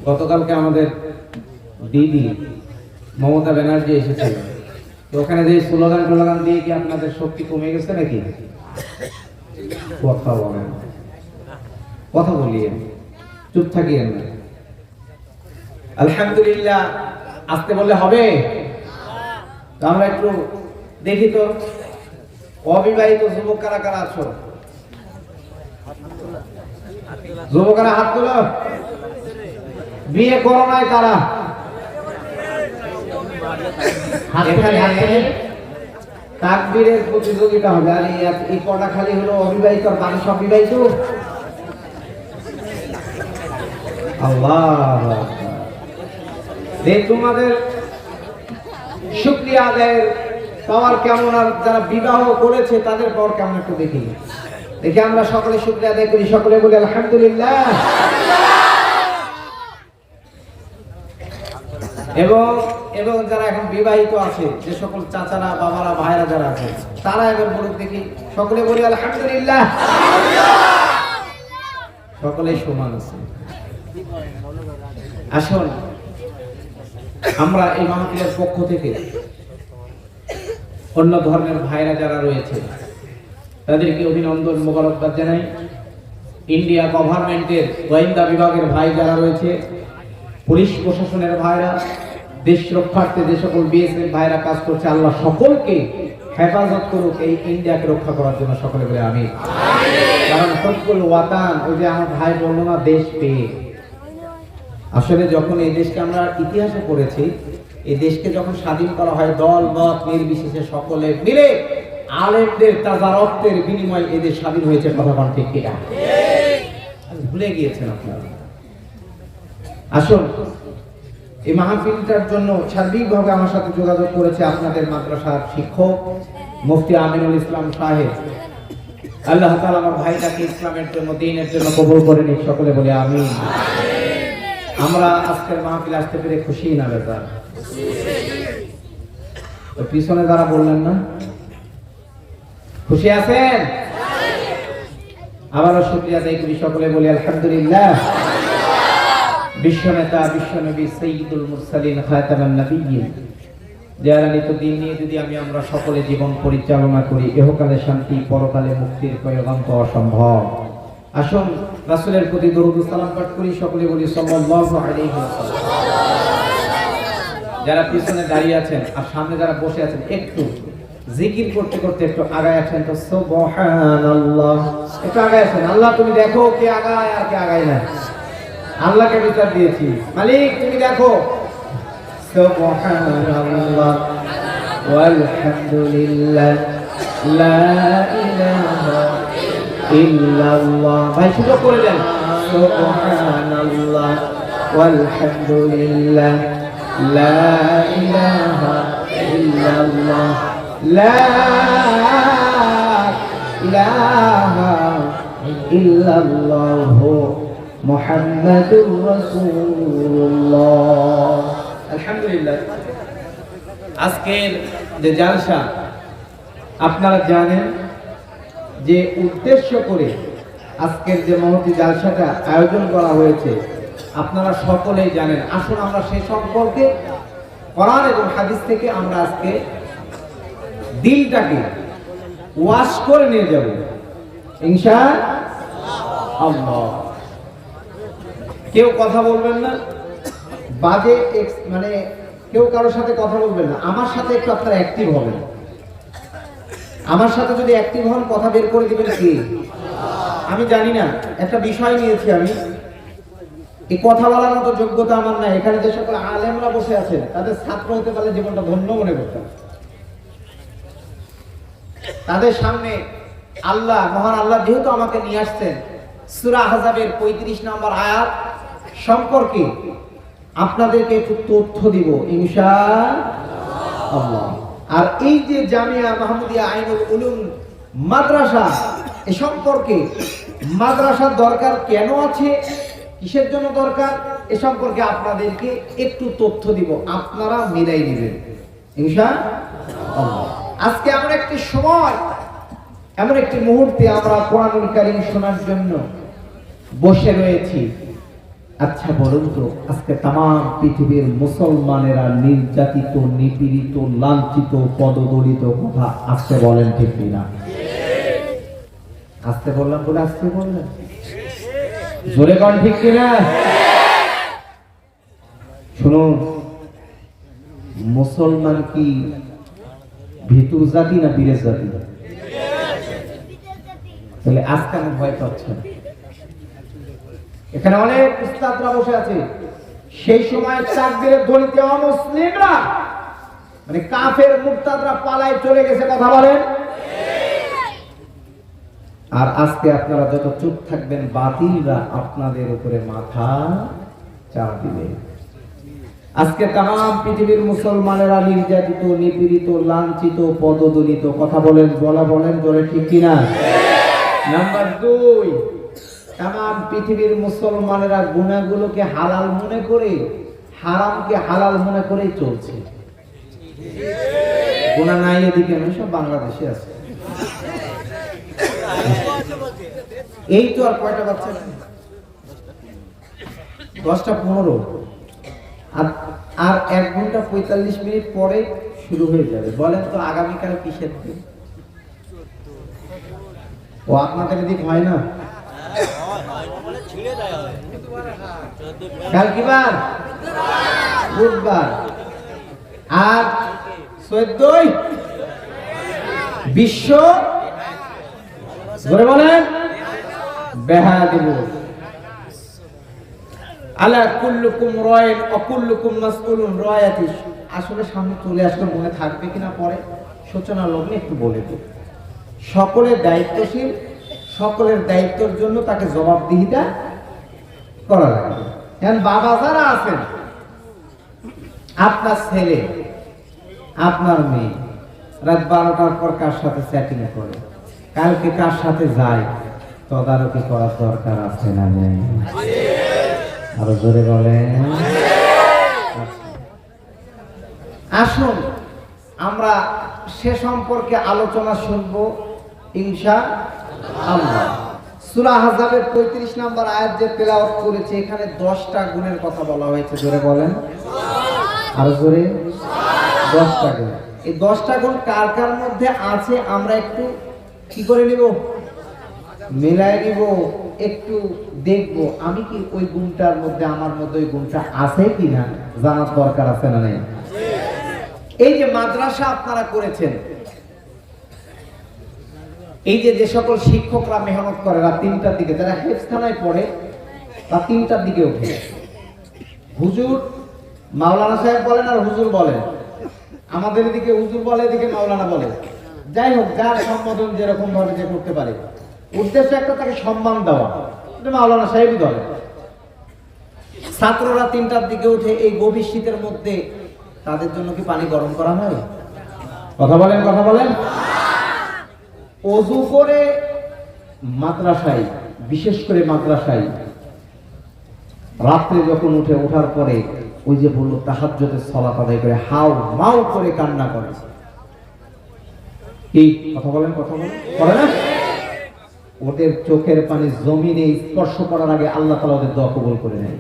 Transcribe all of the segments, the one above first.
গতকালকে আমাদের দিদি মমতা ব্যানার্জি এসেছিল, তো ওখানে যে স্লোগান দিয়ে কি আপনাদের শক্তি কমে গেছে নাকি? কথা বলেন, কথা বলিয়ে চুপ থাকিয়েন না। আলহামদুলিল্লাহ আসতে বললে হবে? আমরা একটু দেখি তো অবিবাহিত যুবক কারা কারা আছো? যুবকরা হাত তোলো। বিয়ে করো নাই তারা? তাকবীরের প্রতিযোগিতা হবে। আর এই কটা খালি হলো অবিবাহিত আর বাকি সব বিবাহিত। আল্লাহ, তোমাদের শুকরিয়া আদায়ের পাওয়ার কেমন, আর যারা বিবাহ করেছে তাদের পাওয়ার কেমন একটু দেখি। দেখি আমরা সকলে শুকরিয়া আদায় করি, সকলে বলি আলহামদুলিল্লাহ। এবং যারা এখন বিবাহিত আছে, যে সকল চাচারা, বাবারা, ভাইরা যারা আছে, তারা এবার বলুক দেখি, সকলে বলি আলহামদুলিল্লাহ। সকলে সমান আছে। আসুন আমরা এই মাহফিলের পক্ষ থেকে অন্য ধর্মের ভাইরা যারা রয়েছে তাদেরকে অভিনন্দন, মোবারকবাদ জানাই। ইন্ডিয়া গভর্নমেন্টের গোয়েন্দা বিভাগের ভাই যারা রয়েছে, পুলিশ প্রশাসনের ভাইরা, দেশ রক্ষার্থে যে সকল বিএসএফ ভাইরা কাজ করছে, আল্লাহ সকলকে হেফাজত করুক এই ইন্ডিয়াকে রক্ষা করার জন্য। সকলে বলে আমিন। কারণ সকল ওয়াতান, ওই যে আমার ভাই বললো না, দেশ পেয়ে, আসলে যখন এই দেশকে আমরা ইতিহাসে পড়েছি, এই দেশকে যখন স্বাধীন করা হয় দল মত নির্বিশেষে সকলে মিলে আলেমদের তাজা রক্তের বিনিময়ে এই দেশ স্বাধীন হয়েছে। কথা বল ঠিক কিনা? ভুলে গিয়েছেন আপনারা। আসুন এই মাহফিলটার জন্য সার্বিকভাবে আমার সাথে যোগাযোগ করেছে আপনাদের মাদ্রাসার শিক্ষক মুফতি আমিনুল ইসলাম সাহেব। আল্লাহ তাআলা আমার ভাইটাকে ইসলামের জন্য, দ্বীনের জন্য কবুল করে নিক। সকলে বলে আমিন। আমরা আজকের মাহফিল আসতে পেরে খুশি না বেজার? পিছনে যারা বললেন না, খুশি আছেন? আবারও শুকরিয়া আদায় করি, সকলে বলি আলহামদুলিল্লাহ। বিশ্বনেতা, বিশ্বনবী, সাইয়্যিদুল মুরসালিন, খাতামুন নবিয়্যিন, যারা নিত্যদিন নিয়ে যদি আমরা সকলে জীবন পরিচালনা করি, ইহকালে শান্তি, পরকালে মুক্তির পয়গাম পাওয়া সম্ভব। আসুন রাসূলের প্রতি দরুদ ও সালাম পাঠ করি, সকলে বলি সাল্লাল্লাহু আলাইহি ওয়াসাল্লাম। যারা পিছনে দাঁড়িয়ে আছেন আর সামনে যারা বসে আছেন, একটু জিকির করতে করতে একটু আগায় আছেন তো সুবহানাল্লাহ, একটু আগায় আছেন। আল্লাহ তুমি দেখো কে আগায় আর কে আগায় না। আল্লাহকে বিচার দিয়েছি, মালিক তুমি দেখো। সুবহানাল্লাহ ওয়ালহামদুলিল্লাহ লা ইলাহা ইল্লাল্লাহ। ভাই সুযোগ করে দেন। সুবহানাল্লাহ ওয়ালহামদুলিল্লাহ লা ইলাহা ইল্লাল্লাহ লা ইলাহা ইল্লাল্লাহ মুহাম্মাদুর রাসূলুল্লাহ। আলহামদুলিল্লাহ, আজকের যে জালসা আপনারা জানেন যে উদ্দেশ্য করে আজকের যে মহতী জালসাটা আয়োজন করা হয়েছে, আপনারা সকলেই জানেন। আসুন আমরা সেই সম্পর্কে কোরআন এবং হাদিস থেকে আমরা আজকে দিলটাকে ওয়াশ করে নিয়ে যাব ইনশাআল্লাহ। কেউ কথা বলবেন না, বাজে মানে কেউ কারোর সাথে কথা বলবেন না। আমার সাথে একটু আপনারা অ্যাক্টিভ হবেন। আমার সাথে যদি অ্যাক্টিভ হন, কথা বের করে দিবেন কি? আমি জানি না, একটা বিষয় নিয়েছি আমি, এই কথা বলার মতো যোগ্যতা আমার নাই। এখানে যে সকল আলেমরা বসে আছেন, তাদের ছাত্র হতে পারলে জীবনটা ধন্য মনে করতাম। তাদের সামনে আল্লাহ, মহান আল্লাহ যেহেতু আমাকে নিয়ে আসছেন, সূরা আহজাবের 35 নম্বর আয়াত সম্পর্কে আপনাদেরকে একটু তথ্য দিব ইনশাআল্লাহ। আর এই যে জামিয়া মাহমুদিয়া আইনুল উলুম মাদ্রাসা, এ সম্পর্কে মাদ্রাসার দরকার কেন আছে, কিসের জন্য দরকার, এ সম্পর্কে আপনাদেরকে একটু তথ্য দিব, আপনারা মিলাই নেবেন ইনশাআল্লাহ। আজকে আমরা একটি সময়, এমন একটি মুহূর্তে আমরা কোরআনুল কারীম শোনার জন্য বসে রয়েছি। আচ্ছা বলুন তো, আজকে তাম পৃথিবীর মুসলমানেরা নির্যাতিত, নিপীড়িত, লাঞ্ছিত, পদদলিত কথা আজকে বলেন ঠিক কিনা? আজকে বললাম বলে আজকে বললেন, জোরে কন ঠিক কিনা? শুনুন, মুসলমান কি ভিতর জাতি না বীরের জাতি? তাহলে আজকে আমি ভয় পাচ্ছেন। এখানে অনেক উস্তাদরা বসে আছে, সেই সময় তাকবীরের ধ্বনিতে অমুসলিমরা মানে কাফের মুরতাদরা পালায় চলে গেছে, কথা বলেন। আর আজকে আপনারা যত চুপ থাকবেন, বাতিলরা আপনাদের উপরে মাথা চাপ দিবে। আজকে তাম পৃথিবীর মুসলমানেরা নির্যাতিত, নিপীড়িত, লাঞ্ছিত, পদদলিত, কথা বলেন, বলেন জোরে ঠিক কিনা? নাম্বার 2, তাম পৃথিবীর মুসলমানেরা গুনাহগুলোকে হালাল মনে করে, হারামকে হালাল মনে করেই চলছে। গুনাহ নাই এদিকে, সব বাংলাদেশে আছে। এই তো আর কয়টা বাচ্চা, 10টা 15, আর 1 ঘন্টা 45 মিনিট পরে শুরু হয়ে যাবে। বলেন তো আগামীকাল কিসের দিন? ও আপনাদের দিক হয় না? কাল কি বার? বুধবার। আর 14 বিশ্ব ধরে বলেন বেহায়া দিবস। আলা কুল্লুকুম রায়িন ওয়া কুল্লুকুম মাসউলুন রায়াতি। আসলে সামনে চলে আসলে মনে থাকবে কিনা পরে সূচনা লগ্নে একটু বলে দিই। সকলের দায়িত্বশীল, সকলের দায়িত্বের জন্য তাকে জবাবদিহিতা করা লাগবে। এখন বাবা যারা আছেন, আপনার ছেলে, আপনার মেয়ে রাত 12টার পর কার সাথে চ্যাটিং করে, কালকে কার সাথে যায়, তদারকি করার দরকার আছে না নেই? আরো জোরে বলেন। আসুন আমরা সে সম্পর্কে আলোচনা শুনব ইনশাআল্লাহ। সূরা আহজাবের 35 নম্বর আয়াত যে তেলাওয়াত করেছে, এখানে 10টা গুণের কথা বলা হয়েছে। জোরে বলেন, আরো জোরে। 10টা গুণ। এই 10টা গুণ কার কার মধ্যে আছে আমরা একটু কি করে নিব, মিলাই নিব, একটু দেখব আমি কি ওই গুণটার মধ্যে, আমার মধ্যে ওই গুণটা আছে কিনা জানার দরকার আছে না নেই? এই যে মাদ্রাসা আপনারা করেছেন, এই যে সকল শিক্ষকরা মেহনত করে রাত 3টার দিকে, যারা হেফজখানায় পড়ে রাত 3টার দিকে ওঠে, হুজুর মাওলানা সাহেব বলেন আর হুজুর বলেন, আমাদের এদিকে হুজুর বলে, এদিকে মাওলানা বলে, যাই হোক যার সম্বোধন যেরকম ভাবে যে করতে পারে, উদ্দেশ্য একটা তাকে সম্মান দেওয়া, মাওলানা সাহেবই বলে। ছাত্ররা 3টার দিকে উঠে এই গভীর শীতের মধ্যে তাদের জন্য কি পানি গরম করা হয়? কথা বলেন, কথা বলেন। ওযু করে মাদ্রাসায়, বিশেষ করে মাদ্রাসায় রাত্রে যখন উঠে, ওঠার পরে ওই যে বললো তাহাজ্জুদের সালাত আদায় করে হাউ মাউ করে কান্না করে। কি কথা বলেন, কথা বলেন, করে না? ওদের চোখের পানি জমিনে স্পর্শ করার আগে আল্লাহ তাআলা ওদের দোয়া কবুল করে নেয়।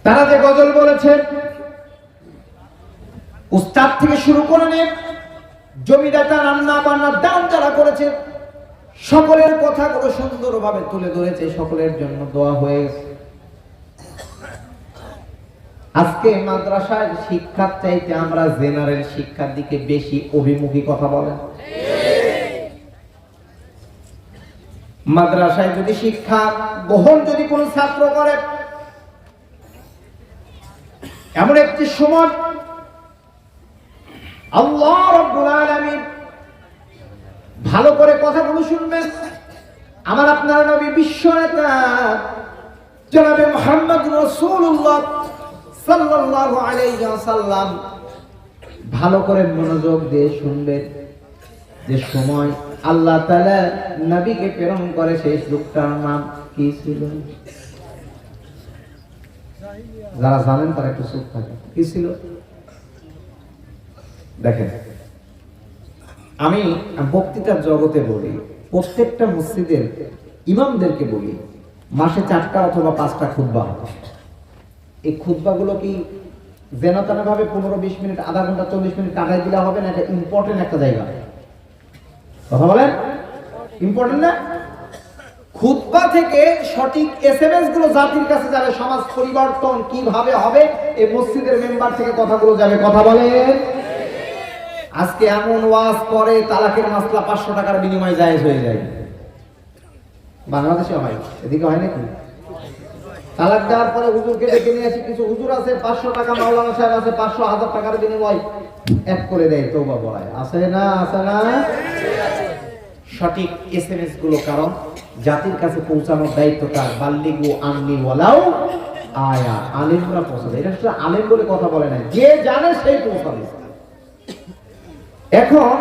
তারা যে গজল বলেছেন, উস্তাদ থেকে শুরু করে নেন, জমিদাতা রান্না বান্নার দান যারা করেছে, সকলের কথাগুলো সুন্দরভাবে তুলে ধরেছে, সকলের জন্য দোয়া হয়ে গেছে। আজকে মাদ্রাসায় শিক্ষার চাইতে আমরা জেনারেল শিক্ষার দিকে বেশি অভিমুখী, কথা বলেন। মাদ্রাসায় যদি শিক্ষা গ্রহণ যদি কোনো ছাত্র করে, এমন একটি সময় আল্লাহ রাব্বুল আলামিন, ভালো করে কথাগুলো শুনবেন, আমার আপনার নবী বিশ্ব নেতা জনাবে মুহাম্মদ রাসূলুল্লাহ সাল্লাল্লাহু আলাইহি ওয়াসাল্লাম ভালো করে মনোযোগ দিয়ে শুনবেন, যে সময় আল্লাহ তাআলা নবীকে প্রেরণ করে সেই লোকটার নাম কি ছিল? যারা জানেন তারা একটু চুপ থাকেন। কি ছিল দেখেন, আমি বক্তৃতার জগতে বলি, প্রত্যেকটা মসজিদের ইমামদেরকে বলি, মাসে 4টা অথবা 5টা খুতবা হতো। এই খুতবাগুলো কি জেনাতানা ভাবে 15-20 মিনিট, আধা ঘন্টা, 40 মিনিট কাটাই দিলে হবে না? এটা ইম্পর্টেন্ট একটা জায়গা। কথা বলেন, ইম্পর্টেন্ট না? খুতবা থেকে সঠিক এসএমএস গুলো জাতির কাছে যাবে, সমাজ পরিবর্তন কিভাবে হবে এই মসজিদের মেম্বার থেকে কথাগুলো যাবে। কথা বলেন। আজকে এমন ওয়াজ করে তালাকের মাসলা 500 টাকার বিনিময়ে জায়েজ হয়ে যায়। বাংলাদেশে হয়, এদিকে হয় নাকি? তালাক দেওয়ার পরে হুজুরকে ডেকে নিয়ে আসি, কিছু হুজুর আছে 500 টাকা, মাওলানা সাহেব আছে 500-1000 টাকার বিনিময় এক করে দেয়, তওবা পড়ায়। আছে না? আছে না? সঠিক এসএমএস গুলো কারণ জাতির কাছে পৌঁছানোর দায়িত্বটা বাল্লিগু আন্নি ওয়ালাউ আয়া, আলেমরা পৌঁছাবে। এটা শুধু আলেম বলে কথা বলে না, যে জানে সেই পৌঁছাবে। এখন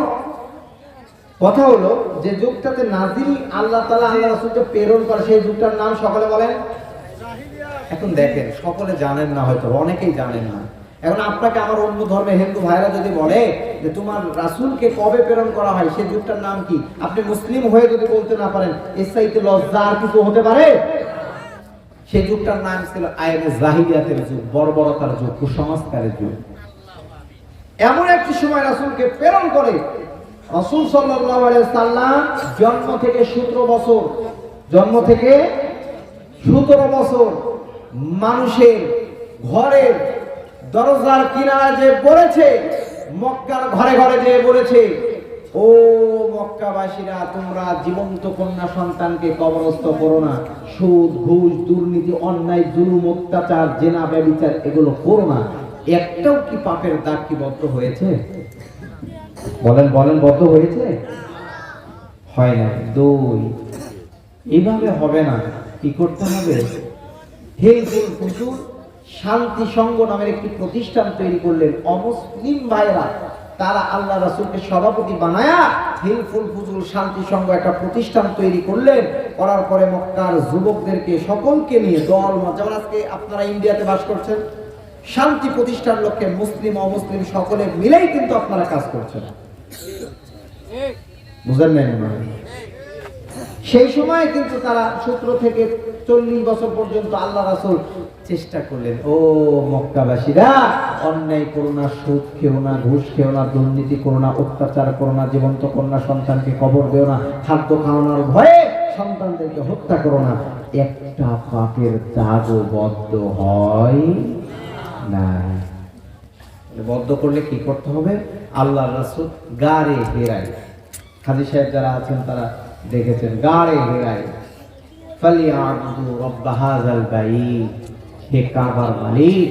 কথা হলো যে যুগটাতে নাজিল আল্লাহ তাআলা আল্লাহ রাসূলকে প্রেরণ করে, সেই যুগটার নাম সকলে বলেন। এখন দেখেন, সকলে জানেন না, হয়তো অনেকেই জানেন না। এখন আপনাকে আমার অন্য ধর্মে হিন্দু ভাইরা যদি বলে যে তোমার রাসূলকে কবে প্রেরণ করা হয়, সেই যুগটার নাম কি, আপনি মুসলিম হয়ে যদি বলতে না পারেন, এর চাইতে লজ্জা আর কিছু হতে পারে? সেই যুগটার নাম ছিল আয়ামে জাহিলিয়াতের যুগ, বর্বরতার যুগ, কুসংস্কারের যুগ। এমন একটি সময় রাসূলকে প্রেরণ করে। রাসূল সাল্লাল্লাহু আলাইহি সাল্লাম জন্ম থেকে 17 বছর, জন্ম থেকে 17 বছর মানুষের ঘরের দরজার কিনারা যে বলেছে, মক্কার ঘরে ঘরে যে বলেছে, ও মক্কাবাসীরা, তোমরা জীবন্ত কন্যা সন্তানকে কবরস্থ করো না, সুদ ঘুষ দুর্নীতি অন্যায় জুলুম অত্যাচার জেনা ব্যভিচার এগুলো করো না। একটাও কি পাপের দাগ কি বদ্ধ হয়েছে? বলেন বলেন, বদ্ধ হয়েছে? হয় না। দুই, এইভাবে হবে না, কি করতে হবে? হেলফুল ফুজুল শান্তি সংঘ নামের একটি প্রতিষ্ঠান তৈরি করলেন অমুসলিম ভাইরা। তারা আল্লাহ রাসূলকে সভাপতি বানায়া হেলফুল ফুজুল শান্তি সংঘ একটা প্রতিষ্ঠান তৈরি করলেন। করার পরে মক্কার যুবকদেরকে সকলকে নিয়ে দল মত, যেমন আজকে আপনারা ইন্ডিয়াতে বাস করছেন, শান্তি প্রতিষ্ঠার লক্ষ্যে মুসলিম অমুসলিম সকলে মিলেই কিন্তু আপনারা কাজ করছেন। বুঝলেন না? সেই সময় কিন্তু তারা 17 থেকে 40 বছর পর্যন্ত আল্লাহ রাসূল চেষ্টা করলেন, ও মক্কাবাসীরা, অন্যায় করো না, সুদ খেও না, ঘুষ খেও না, দুর্নীতি করো না, অত্যাচার করো না, জীবন্ত কন্যা সন্তানকে কবর দেও না, খাদ্য খাওয়ানোর ভয়ে সন্তানদেরকে হত্যা করো না। একটা পাপের দাগও বদ্ধ হয় না। বদ্ধ করলে কি করতে হবে? আল্লাহ রাসূল গাড়ে হেরায়, হাজী সাহেব যারা আছেন তারা দেখেছেন, গাড়ে হেরায় ফালিয়াবুদু রাব্ব হাযাল বাইত, হে কাবার মালিক,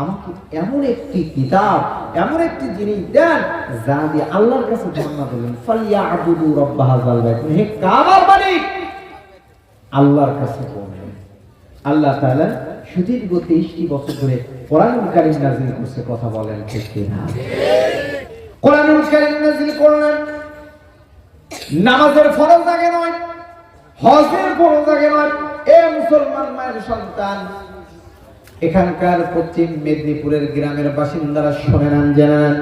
আমাকে এমন একটি কিতাব, এমন একটি জিনিস দেন যা দিয়ে আল্লাহর কাছে জান্নাত দেবেন। ফালিয়াবুদু রাব্ব হাযাল বাইত, হে কাবার মালিক, আল্লাহর কাছে বলবেন। আল্লাহ তাআলা সুদীর্ঘ 23টি বছর ধরে কোরআনুল কারীম নাযিল করছে। কথা বলেন ঠিক না? কোরআনুল কারীম নাযিল করলেন, নামাজের ফরজ আগে নয়, হজের ফরজ আগে নয়। এ মুসলমান মায়ের সন্তান, এখানকার পশ্চিম মেদিনীপুরের গ্রামের বাসিন্দারা শোনেন, জানেন,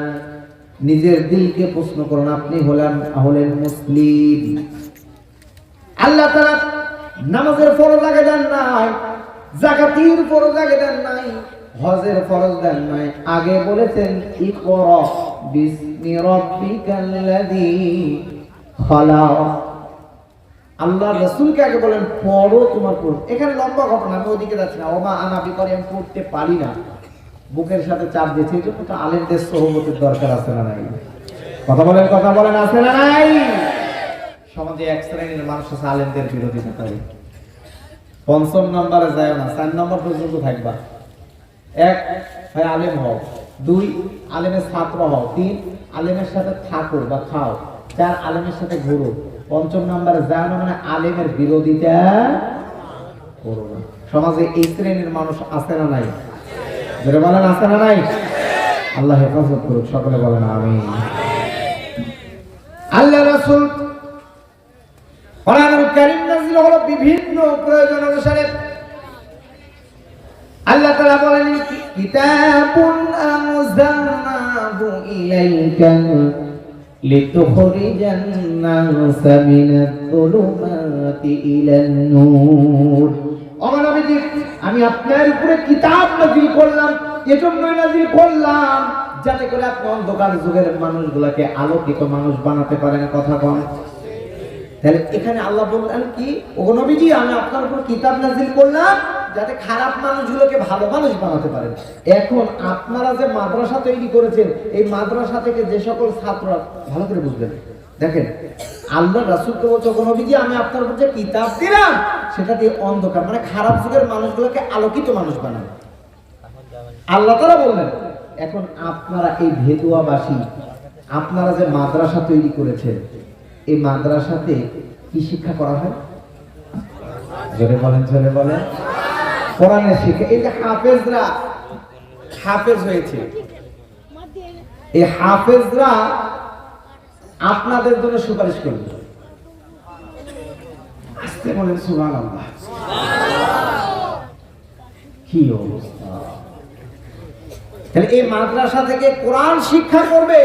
নিজের দিলকে প্রশ্ন করুন, আপনি হলেন মুসলিম। আল্লাহ তাআলা নামাজের ফরজ আগে দেন নাই, যাকাতের ফরজ আগে দেন নাই, হজের ফরজ দেন নাই। আগে বলেছেন ইকরা বিসমি রাব্বিকাল্লাযী খালাক। আল্লাহ রাসূলকে আগে বলেন পড়ো, তোমার পড়ো। এখানে লম্বা ঘটনা, আমি ওদিকে যাচ্ছি না। ওমা আনা বিকরি, আমি পড়তে পারি না, বুকের সাথে চাপ দিয়েছে। এই জন্য তো আলেমদের সহমতের দরকার আছে না নাই? কথা বলেন, কথা বলেন, আছে না নাই? সমাজে এক শ্রেণীর মানুষ আছে আলেমদের বিরোধিতা করে। ৫ম নম্বরে যায় না, ৪ নম্বর পর্যন্ত থাকবা। ১, ভাই আলেম হও। ২, আলেমের ছাত্র হও। ৩, আলেমের সাথে থাকো বা খাও। ৪, আলেমের সাথে ঘুরো। ৫ম নম্বরে যায় না, মানে আলেমের বিরোধিতা করো না। সমাজে এই শ্রেণীর মানুষ আছে না নাই? যারা বলেন আছে না নাই? আল্লাহ হেফাজত করুক, সকলে বলেন আমিন। আল্লাহ রাসূল কোরআনুল কারীম নাযিল হলো বিভিন্ন প্রয়োজন অনুসারে। আল্লাহ তাআলা বলেন, কিতাবুন আনজালনাহু ইলাইকা লিতুখরিজান নাসা মিনাজ যুলুমাতি যুলমাতি ইলান নূর। ও নবীজি, আমি আপনার উপরে কিতাব নাযিল করলাম, এজন্যই নাযিল করলাম যাতে করে আপনি অন্ধকার যুগের মানুষগুলোকে আলোকিত মানুষ বানাতে পারেন। কথা বল। তাহলে এখানে আল্লাহ বললেন কি, ও নবীজি, আমি আপনার উপর কিতাব নাযিল করলাম যাতে খারাপ মানুষগুলোকে ভালো মানুষ বানাতে পারেন। এখন আপনারা যে মাদ্রাসা তৈরি করেছেন, এই মাদ্রাসা থেকে যে সকল ছাত্ররা, ভালো করে বুঝবেন, দেখেন আল্লাহ রাসূলকে বলছে, ও নবীজি, আমি আপনার উপর যে কিতাব দিলাম সেটা দিয়ে অন্ধকার মানে খারাপ যুগের মানুষগুলোকে আলোকিত মানুষ বানান। আল্লাহ তাআলা বললেন, এখন আপনারা এই ভেদুয়াবাসী, আপনারা যে মাদ্রাসা তৈরি করেছেন, এই মাদ্রাসাতে কি শিক্ষা করা হয়? জোরে বলেন, জোরে বলেন। কোরআনের শিক্ষা। এই যে হাফেজরা হাফেজ হয়েছে, এই হাফেজরা আপনাদের জন্য সুপারিশ করবে। আস্তে বলেন সুবহানাল্লাহ। কি অবস্থা! তাহলে এই মাদ্রাসা থেকে কোরআন শিক্ষা করবে,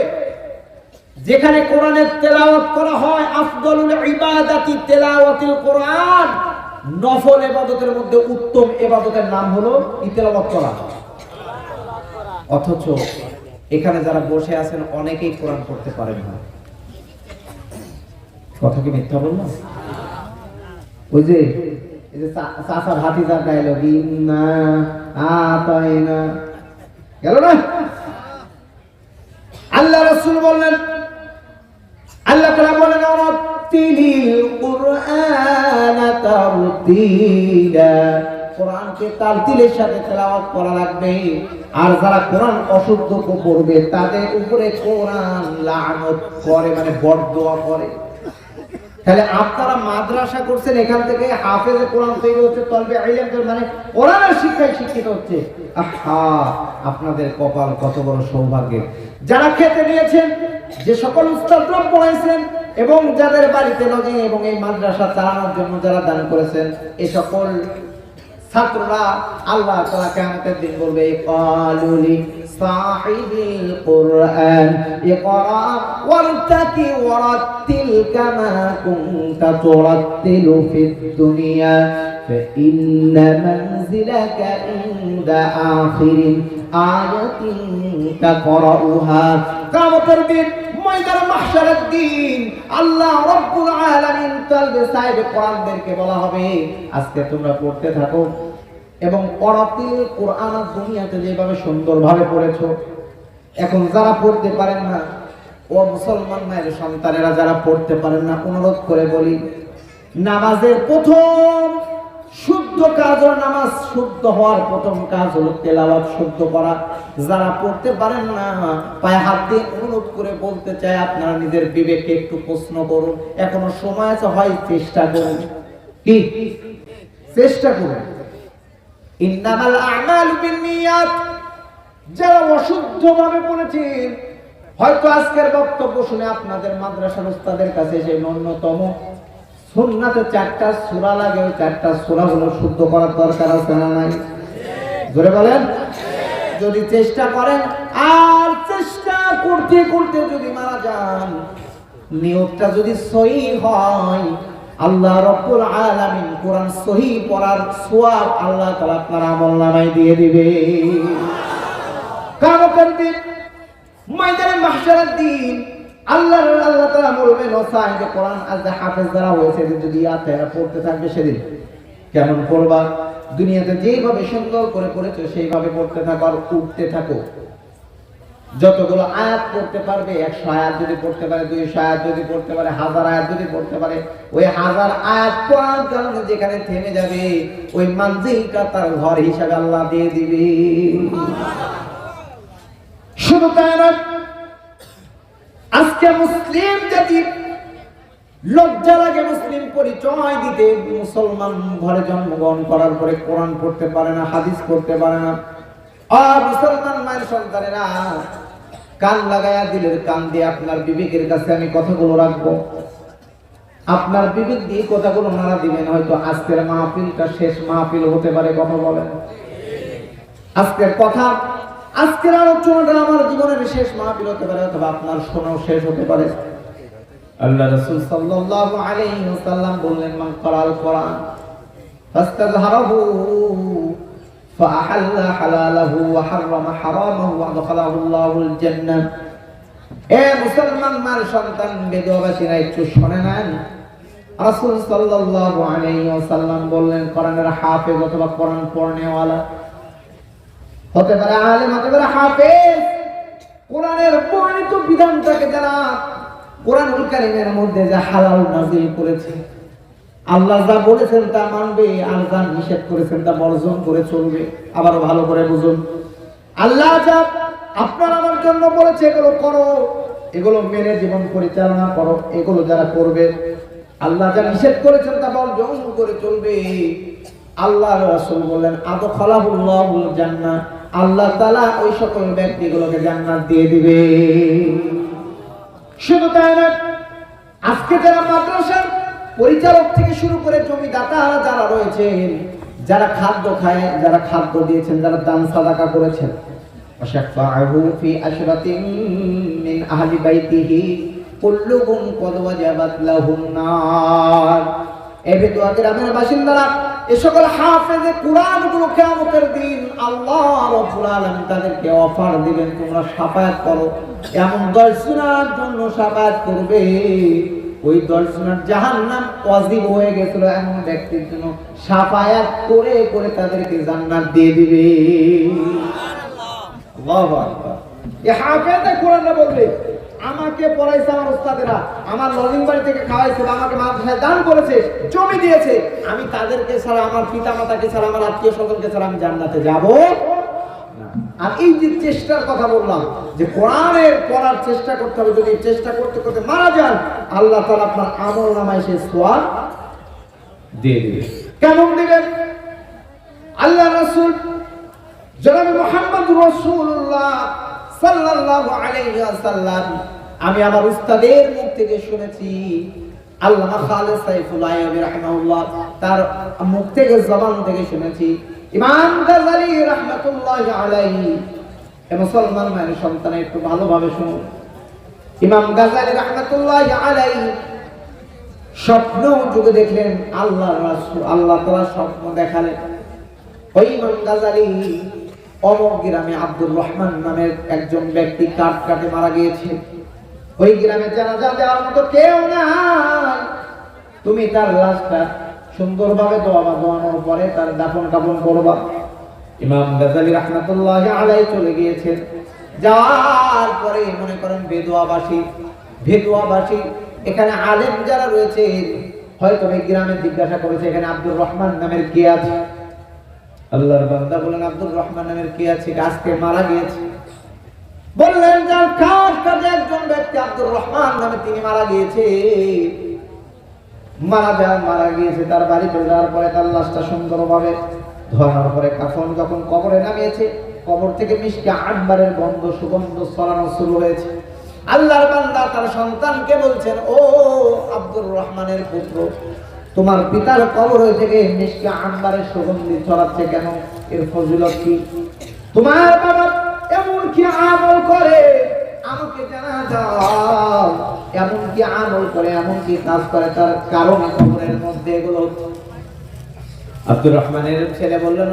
যেখানে কোরআনের তেলাওয়াত করা হয়। আফদলুল ইবাদাতি তেলাওয়াতুল কোরআন। নফল ইবাদতের মধ্যে উত্তম ইবাদতের নাম হলো তেলাওয়াত করা। অথচ এখানে যারা বসে আছেন অনেকেই কোরআন পড়তে পারেন না। কথা কি মিথ্যা বললাম? ওই যে এই যে চাচা ভাতিজার ডায়লগ, ইন্না আতাইনা, গেল না? আল্লাহ রাসূল বললেন, আল্লাহ তাআলা বলেন, রাত্তিলিল কুরআন তারতিলা। কোরআনকে তারতিলের সাথে তেলাওয়াত করা লাগবে। আর যারা কোরআন অশুদ্ধ পড়বে তাদের উপরে কোরআন লানত করে, মানে বদদোয়া করে। তাহলে আপনারা মাদ্রাসা করছেন, এখান থেকে হাফেজে কোরআন তৈরি হচ্ছে, তলবে ইলম মানে কোরআনের শিক্ষায় শিক্ষিত হচ্ছে। আহা, আপনাদের কপাল কত বড় সৌভাগ্যের। যারা খেতে নিয়েছেন, যে সকল উস্তাদরা পড়াইছেন এবং যাদের বাড়িতে লজিং এবং এই মাদ্রাসা চালানোর জন্য যারা দান করেছেন, এই সকল ছাত্ররা আল্লাহ তাআলা কিয়ামতের দিন বলবে, ক্বালুলি সাহিবিল কুরআন ইকরা ওয়ারতাকি ওয়ারাতিল কামা কুনতা তুরাতিলু ফিদ দুনিয়া ফাইন্না মানজিলাকা ইনদা আখিরি আয়াতিন তাকরাউহা। কিয়ামতের দিন, ময়দানে মাহশারের দিন, আল্লাহ রাব্বুল আলামিন তালবে সাহেব কোরআনদেরকে বলা হবে, আজকে তোমরা পড়তে থাকো এবং পড়াতিল কোরআন দুনিয়াতে যেভাবে সুন্দরভাবে পড়েছো, এখন যারা পড়তে পারেন না, ও মুসলমান মায়ের সন্তানেরা যারা পড়তে পারেন না, অনুরোধ করে বলি, নামাজের প্রথম শুদ্ধ কাজ হলো, নামাজ শুদ্ধ হওয়ার প্রথম কাজ হলো তেলাওয়াত শুদ্ধ করা। যারা পড়তে পারেন না, পায়ে হাত দিয়ে অনুরোধ করে বলতে চাই, আপনারা নিজের বিবেককে একটু প্রশ্ন করুন। এখনো সময় আছে, হয় চেষ্টা করুন। কি চেষ্টা করুন? ইন্নামাল আমালু বিন্নিয়াত। যারা অশুদ্ধভাবে পড়েছেন, হয়তো আজকের বক্তব্য শুনে আপনাদের মাদ্রাসার উস্তাদের কাছে সেই ন্যূনতম সুন্নাতে 4টা সূরা লাগে, ওই 4টা সূরা হলো শুদ্ধ করার দরকার আছে না নাই? জোরে বলেন। যদি চেষ্টা করেন, আর চেষ্টা করতে করতে যদি মারা যান, নিয়তটা যদি সহিহ হয়, আল্লাহ রাব্বুল আলামিন কোরআন সহিহ পড়ার সওয়াব আল্লাহ তাআলা আপনার আমলনামায় দিয়ে দিবে। কিয়ামতের দিন, ময়দানে মাহশারের দিন, আল্লাহ তাআলা বলবেন, ও সাহেব কোরআন আজ হাফেজ যারা হয়েছে, যদি আয়াত পড়তে থাকবে, সেদিন কেমন পড়বা? দুনিয়াতে যেভাবে সুন্দর করে পড়েছো সেইভাবে পড়তে থাকো আর উঠতে থাকো। যতগুলো আয়াত পড়তে পারবে, 100 আয়াত যদি পড়তে পারে, 200 আয়াত যদি পড়তে পারে, 1000 আয়াত যদি পড়তে পারে, ওই 1000 আয়াত পড়ার কারণে যেখানে থেমে যাবে, ওই মানজিলটা তার ঘর হিসাবে আল্লাহ দিয়ে দিবে। শুধু তাই না, আজকে মুসলিম জাতি লজ্জা লাগে মুসলিম পরিচয় দিতে। মুসলমান ঘরে জন্মগ্রহণ করার পরে কোরআন পড়তে পারে না, হাদিস পড়তে পারে না। আর মুসলমান মায়ের সন্তানেরা কান লাগায়া, দিলের কান দিয়ে আপনার বিবেকের কাছে আমি কথাগুলো রাখবো, আপনার বিবেক দিয়ে কথাগুলো মারা দিবেন। হয়তো আজকের মাহফিলটা শেষ মাহফিল হতে পারে। কথা বলেন। আজকের কথা, আজকের আলোচনাটা আমার জীবনের শেষ মাহফিল হতে পারে, অথবা আপনার শোনাও শেষ হতে পারে। আল্লাহ রাসূল সাল্লাল্লাহু আলাইহি ওয়াসাল্লাম বললেন, মান ক্বারাল কোরআন ফাস্তাযহারাহু ফাআহাল্লা হালালাহু ওয়া হাররামা হারামাহু ওয়া আদখালাহু আল্লাহুল জান্নাহ। এ মুসলমান মার সন্তান বেদবাসীরা একটু শুনে নেন, রাসূল সাল্লাল্লাহু আলাইহি ওয়াসাল্লাম বললেন, কোরআনের হাফেজ অথবা কোরআন পড়নেওয়ালা হতে পারে, আলেম হতে পারে, হাফেজ কোরআনের বর্ণিত বিধানটাকে যারা কোরআনুল কারীমের মধ্যে যা হালাল নাযিল করেছে, আল্লাহ যা বলেছেন তা মানবে, আর যা নিষেধ করেছেন তা বর্জন করে চলবে। আবার ভালো করে বুঝুন, আল্লাহ যা আপনার আমার জন্য বলেছে এগুলো করো, এগুলো মেনে জীবন পরিচালনা করো, এগুলো যারা করবে, আল্লাহ যা নিষেধ করেছেন তা বর্জন করে চলবে। আল্লাহর রাসূল বললেন, আদখালাহুল্লাহুল জান্নাহ, আল্লাহ তাআলা ওই সকল ব্যক্তিগুলোকে জান্নাত দিয়ে দিবে। শুধু তাই না, আজকে যারা মাদ্রাসার পরিচালক থেকে শুরু করে জমিদাতারা যারা রয়েছেন, যারা খাদ্য খায়, যারা খাদ্য দিয়েছেন, যারা দান সাদাকা করেছেন, ওয়াশাফাআহু ফি আশরাতিন মিন আহলি বাইতিহি কুল্লুহুম ক্বাদ ওয়াজাবাত লাহুন নার। এই বেদুয়া গ্রামের বাসিন্দারা, এই সকল হাফেজে কুরআনগুলো কিয়ামতের দিন আল্লাহ রাব্বুল আলামিন তাদেরকে অফার দিবেন, তোমরা শাফায়াত করো। এমন 10 সুন্নার জন্য শাফায়াত করবে, ওই 10 সুন্নার জাহান্নাম ওয়াজিব হয়ে গেছিল এমন ব্যক্তির জন্য শাফায়াত করে করে তাদেরকে জান্নাত দিয়ে দিবে। আল্লাহু আকবার। এই হাফেজে কুরআনরা বলবে, আমাকে পড়াইছে আমার উস্তাদেরা, আমার লজিং বাড়ি থেকে খাওয়াইছে, আমাকে মাদ্রাসায় দান করেছে, জমি দিয়েছে, আমি তাদেরকে ছাড়া, আমার পিতামাতাকে ছাড়া, আমার আত্মীয় স্বজনকে ছাড়া আমি জান্নাতে যাব না। আর এই যে চেষ্টার কথা বললাম, যে কোরআনের পড়ার চেষ্টা করতে হবে, যদি চেষ্টা করতে করতে মারা যান, আল্লাহ তাআলা আপনার আমলনামায় সে সওয়াব দিয়ে দিবে। কেমন দিবেন? আল্লাহ রাসূল জনাবে মুহাম্মদ রাসূলুল্লাহ সাল্লাল্লাহু আলাইহি ওয়াসাল্লাম, আমি আমার উস্তাদের মুখ থেকে শুনেছি, আল্লামা খালেদ সাইফুল আইয়ুবী রাহিমাহুল্লাহ তার মুখ থেকে, জবান থেকে শুনেছি, ইমাম গাযালী রাহমাতুল্লাহি আলাইহি। এ মুসলমান মায়ের সন্তান একটু ভালোভাবে শুনুন, ইমাম গাযালী রাহমাতুল্লাহি আলাইহি স্বপ্ন যুগে দেখলেন আল্লাহর রাসূল, আল্লাহ তাআলা স্বপ্ন দেখালেন। ওই ইমাম গাযালী অমুক গ্রামে আব্দুর রহমান নামের একজন ব্যক্তি কাটে মারা গিয়েছে, ওই গ্রামে জানাজা দেওয়ার মতো কেউ নাই, তুমি তার লাশটা সুন্দরভাবে দোয়ানোর পরে তার দাফন কাফন করবা। ইমাম গাযালী রাহমাতুল্লাহি আলাইহি চলে গিয়েছেন, যাওয়ার পরে মনে করেন ভেদুয়াবাসী এখানে আলেম যারা রয়েছে, হয়তো এই গ্রামে জিজ্ঞাসা করেছে এখানে আব্দুর রহমান নামের কে আছে। আল্লাহর বান্দা বলেন, আব্দুর রহমান নামের কে আছে, আজকে মারা গিয়েছে। বললেন, যার কাটে একজন ব্যক্তি আব্দুর রহমান নামে, তিনি মারা গিয়েছে। মারা গিয়েছে, তার বাড়িতে যাওয়ার পরে তার লাশটা সুন্দরভাবে ধোয়ানোর পরে কাফন যখন কবরে নামিয়েছে, কবর থেকে মিষ্টি আনবারের সুগন্ধ ছড়ানো শুরু হয়েছে। আল্লাহর বান্দা তার সন্তানকে বলছেন, ও আব্দুর রহমানের পুত্র, তোমার পিতার কবর থেকে মিষ্টি আনবারের সুগন্ধি ছড়াচ্ছে কেন? এর ফজিলত কি? তোমার বাবা এমন কি আমল করে আমাকে জানা দাও, এমন কি আমল করে, এমন কি কাজ করে, তার কারণে কবরের মধ্যে এগুলো। আব্দুর রহমানের ছেলে বললেন,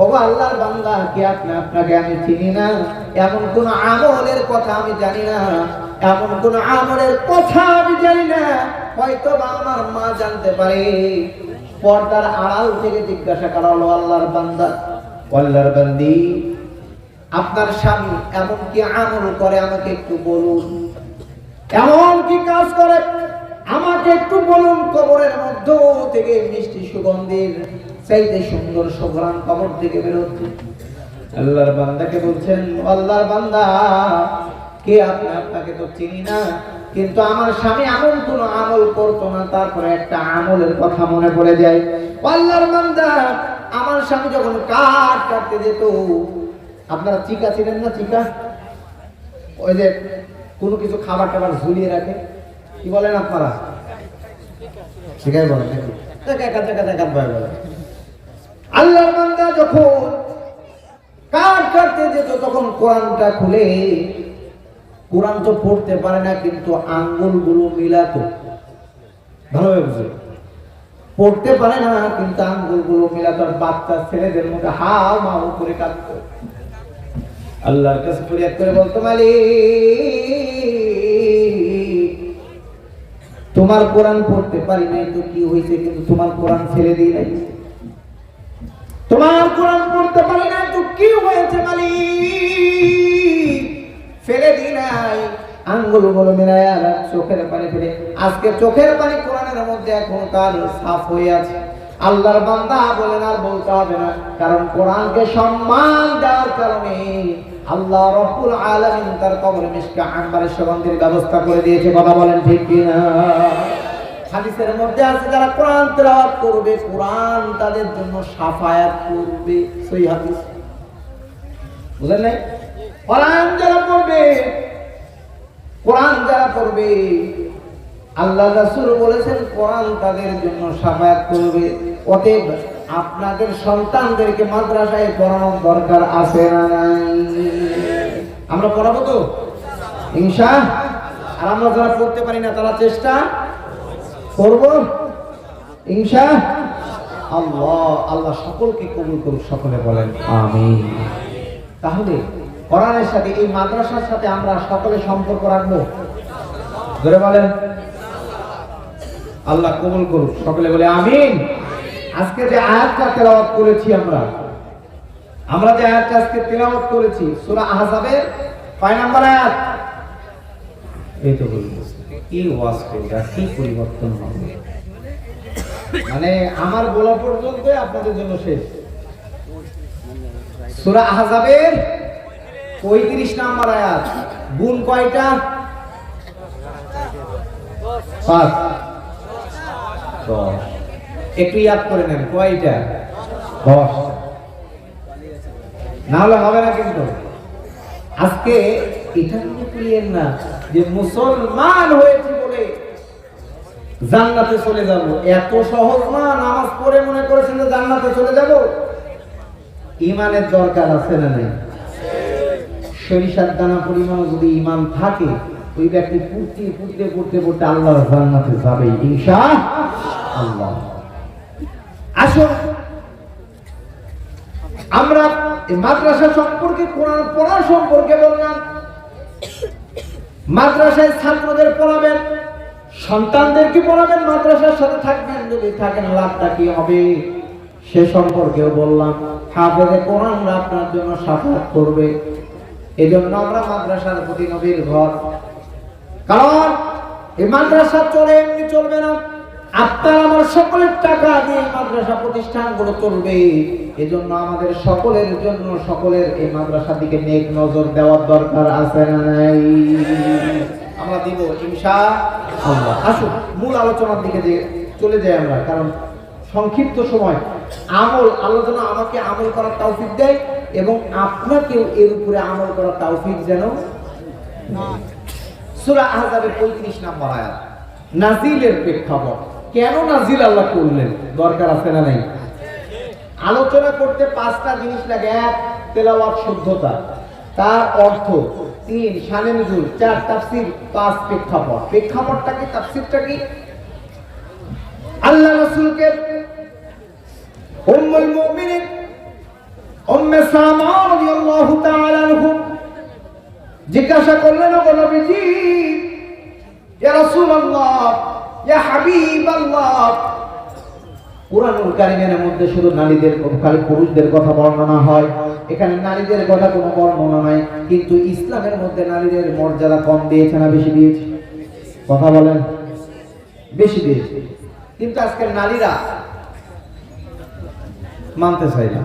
ও আল্লাহর বান্দা, কি আপনাকে আমি চিনি না, এমন কোন আমলের কথা আমি জানি না, এমন কোন আমলের কথা আমি জানি না, হয়তো বা আমার মা জানতে পারে। পর্দার আড়াল থেকে জিজ্ঞাসা করা হলো, আল্লাহর বান্দা, আল্লাহর বান্দি, আপনার স্বামী এমন কি আমল করে আমাকে একটু বলুন, এমন কি কাজ করে আমাকে একটু বলুন। কবরের মধ্য থেকে মিষ্টি সুগন্ধের চাইতে সুন্দর সুঘ্রাণ কবর থেকে বের হচ্ছে। আল্লাহর বান্দাকে বলছেন, আল্লাহর বান্দা, কে আপনি? আপনাকে তো চিনি না, কিন্তু আমার স্বামী এমন কোন আমল করতো না, তারপরে একটা আমলের কথা মনে পড়ে যায়। আল্লাহর বান্দা, আমার স্বামী যখন কাটতে যেত, আপনারা চিকা ছিলেন না? চিকা, ওই যে কোনো কিছু খাবার টাবার ঝুলিয়ে রাখে, কি বলেন আপনারা? চিকাই বলেন নাকি? বলে। আল্লাহর বান্দা যখন কাটতে যেত, তখন কোরআনটা খুলে কোরআন তো পড়তে পারে না, কিন্তু আঙ্গুলগুলো মিলাতো। ভালোভাবে বুঝে, পড়তে পারে না কিন্তু আঙ্গুলগুলো মিলাতো। বাচ্চা ছেলেদের মুখে হাও মাও করে কাঁদতো। আল্লাহর কাছে ফরিয়াদ করে বলতো, মালিক তোমার কোরআন পড়তে পারি নাই তো কি হয়েছে, কিন্তু তোমার কোরআন ছেড়ে দিই নাই। তোমার কোরআন পড়তে পারি নাই তো কি হয়েছে মালিক, ফেলে দিই নাই। আঙ্গুলগুলো মিলায় আর চোখের পানি ফেলে, আজকে চোখের পানি কোরআনের মধ্যে এখন তার সাফ হয়ে আছে। আল্লাহর বান্দা বলেন আর বলতে হবে না, কারণ কোরআনকে সম্মান দেওয়ার কারণে আল্লাহ রাব্বুল আলামিন তার কবরে মিশকা আম্বারের সুগন্ধির ব্যবস্থা করে দিয়েছে। কথা বলেন ঠিক কিনা? হাদিসের মধ্যে আছে যারা কোরআন তেলাওয়াত করবে কোরআন তাদের জন্য শাফায়াত করবে। সহিহ হাদিস, বুঝলেন না? কোরআন যারা পড়বে, কোরআন যারা পড়বে, আল্লাহ রাসূল বলেছেন কোরআন তাদের জন্য শাফায়াত করবে। অতএব আপনাদের সন্তানদেরকে মাদ্রাসায় পড়ানোর দরকার আছে না নাই? আমরা পড়াবো তো ইনশাআল্লাহ। আর আমরা যারা পড়তে পারি না তারা চেষ্টা করব ইনশাআল্লাহ। আল্লাহ সকলকে কবুল করুক, সকলে বলেন আমিন। তাহলে কোরআনের সাথে এই মাদ্রাসার সাথে আমরা সকলে সম্পর্ক রাখবো, ধরে বলেন আল্লাহ কবুল করুক, সকলে বলে আমিন। আজকে যে আয়াতটা তেলাওয়াত করেছি আমরা যে আয়াতটা আজকে তেলাওয়াত করেছি সূরা আহজাবের 5 নম্বর আয়াত। এই তো বলবো কি ওয়াজ করবে, কি পরিবর্তন হবে, মানে আমার বলা পর্যন্ত আপনাদের জন্য শেষ। সূরা আহজাবের 35 নম্বর আয়াত। গুণ কয়টা? 5 10। একটু ইয়াদ করে নেন কয়টা? 10। না হলে হবে না। কিন্তু আজকে এটা মনে করিয়েন না যে মুসলমান হয়েছে বলে জান্নাতে চলে যাব। এত সহজ না। নামাজ পড়ে মনে করেছেন যে জান্নাতে চলে যাব? ঈমানের দরকার আছে না নাই? সরিষার দানা পরিমাণ যদি ঈমান থাকে, ওই ব্যক্তি পড়তে আল্লাহর জান্নাতে যাবে ইনশাআল্লাহ। আসুন আমরা এই মাদ্রাসা সম্পর্কে, কোরআন পড়া সম্পর্কে বললাম। মাদ্রাসায় ছাত্রদের পড়াবেন, সন্তানদেরকে পড়াবেন, মাদ্রাসার সাথে থাকবেন। যদি থাকেন লাভটা কি হবে সে সম্পর্কেও বললাম। হাফেজে কোরআনরা আপনার জন্য শাফাত করবে। এজন্য আমরা মাদ্রাসার প্রতি নবীর ঘর, কারণ এই মাদ্রাসা চলে এমনি চলবে না। আপনার আমার সকলের টাকা দিয়ে মাদ্রাসা প্রতিষ্ঠানগুলো চলবে। এজন্য আমাদের সকলের জন্য সকলের এই মাদ্রাসার দিকে নেক নজর দেওয়ার দরকার আছে না নাই? আমরা দিব ইনশাআল্লাহ। আসুন মূল আলোচনার দিকে চলে যাই আমরা, কারণ সংক্ষিপ্ত সময়। আমল, আল্লাহ যেন আমাকে আমল করার তৌফিক দেয় এবং আপনাকেও এর উপরে আমল করার তৌফিক যেন। সূরা আহজাবের 35 নম্বর আয়াত। নাজিলের প্রেক্ষাপট, কেন নাজিল আল্লাহ করলেন, দরকার আছে না নাই? আলোচনা করতে 5টা জিনিস লাগে। 1 তেলাওয়াত শুদ্ধতা, তার অর্থ, 3 শানে নুজুল, 4 তাফসীর, 5 প্রেক্ষাপট। প্রেক্ষাপটটা কি, তাফসীরটা কি? আল্লাহ রাসূলকে উম্মুল মুমিনিন উম্মে সালামা রাদিয়াল্লাহু তাআলা আনহা জিজ্ঞাসা করলেন, ও নবীজি, ইয়া রাসূলুল্লাহ, ইয়া হাবিবাল্লাহ, কুরআনুল কারীমের মধ্যে শুধু নারীদের, খালি পুরুষদের কথা বর্ণনা হয়, এখানে নারীদের কথা কোনো বর্ণনা নাই, কিন্তু ইসলামের মধ্যে নারীদের মর্যাদা কম দিয়েছে না বেশি দিয়েছে? কথা বলেন, বেশি দিয়েছে। কিন্তু আজকের নারীরা মানতে চায় না।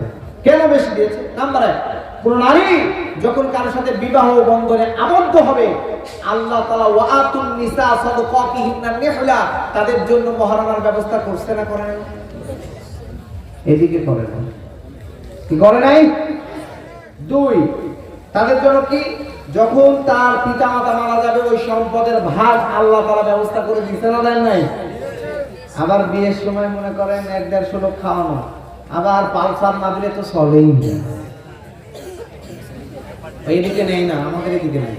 কেন বেশি দিয়েছে? নাম্বার 1, কোন নারী যখন কারোর সাথে বিবাহ বন্ধনে আবদ্ধ হবে, আল্লাহ তাআলা ওয়াআতুন নিসা সাদাকাতিহিন্না নিহলা, তাদের জন্য মহরানার ব্যবস্থা করছে না করে নাই? এদিকে করে না, কি করে নাই? 2, তাদের জন্য কি, যখন তার পিতামাতা মারা যাবে ওই সম্পদের ভাগ আল্লাহ তাআলা ব্যবস্থা করে দিয়েছে না, দেন নাই? আবার বিয়ের সময় মনে করেন 1-1.5 লোক খাওয়ানো, আবার পালসার না দিলে তো চলেই না। এইদিকে নেই না, আমাদের এদিকে নেই।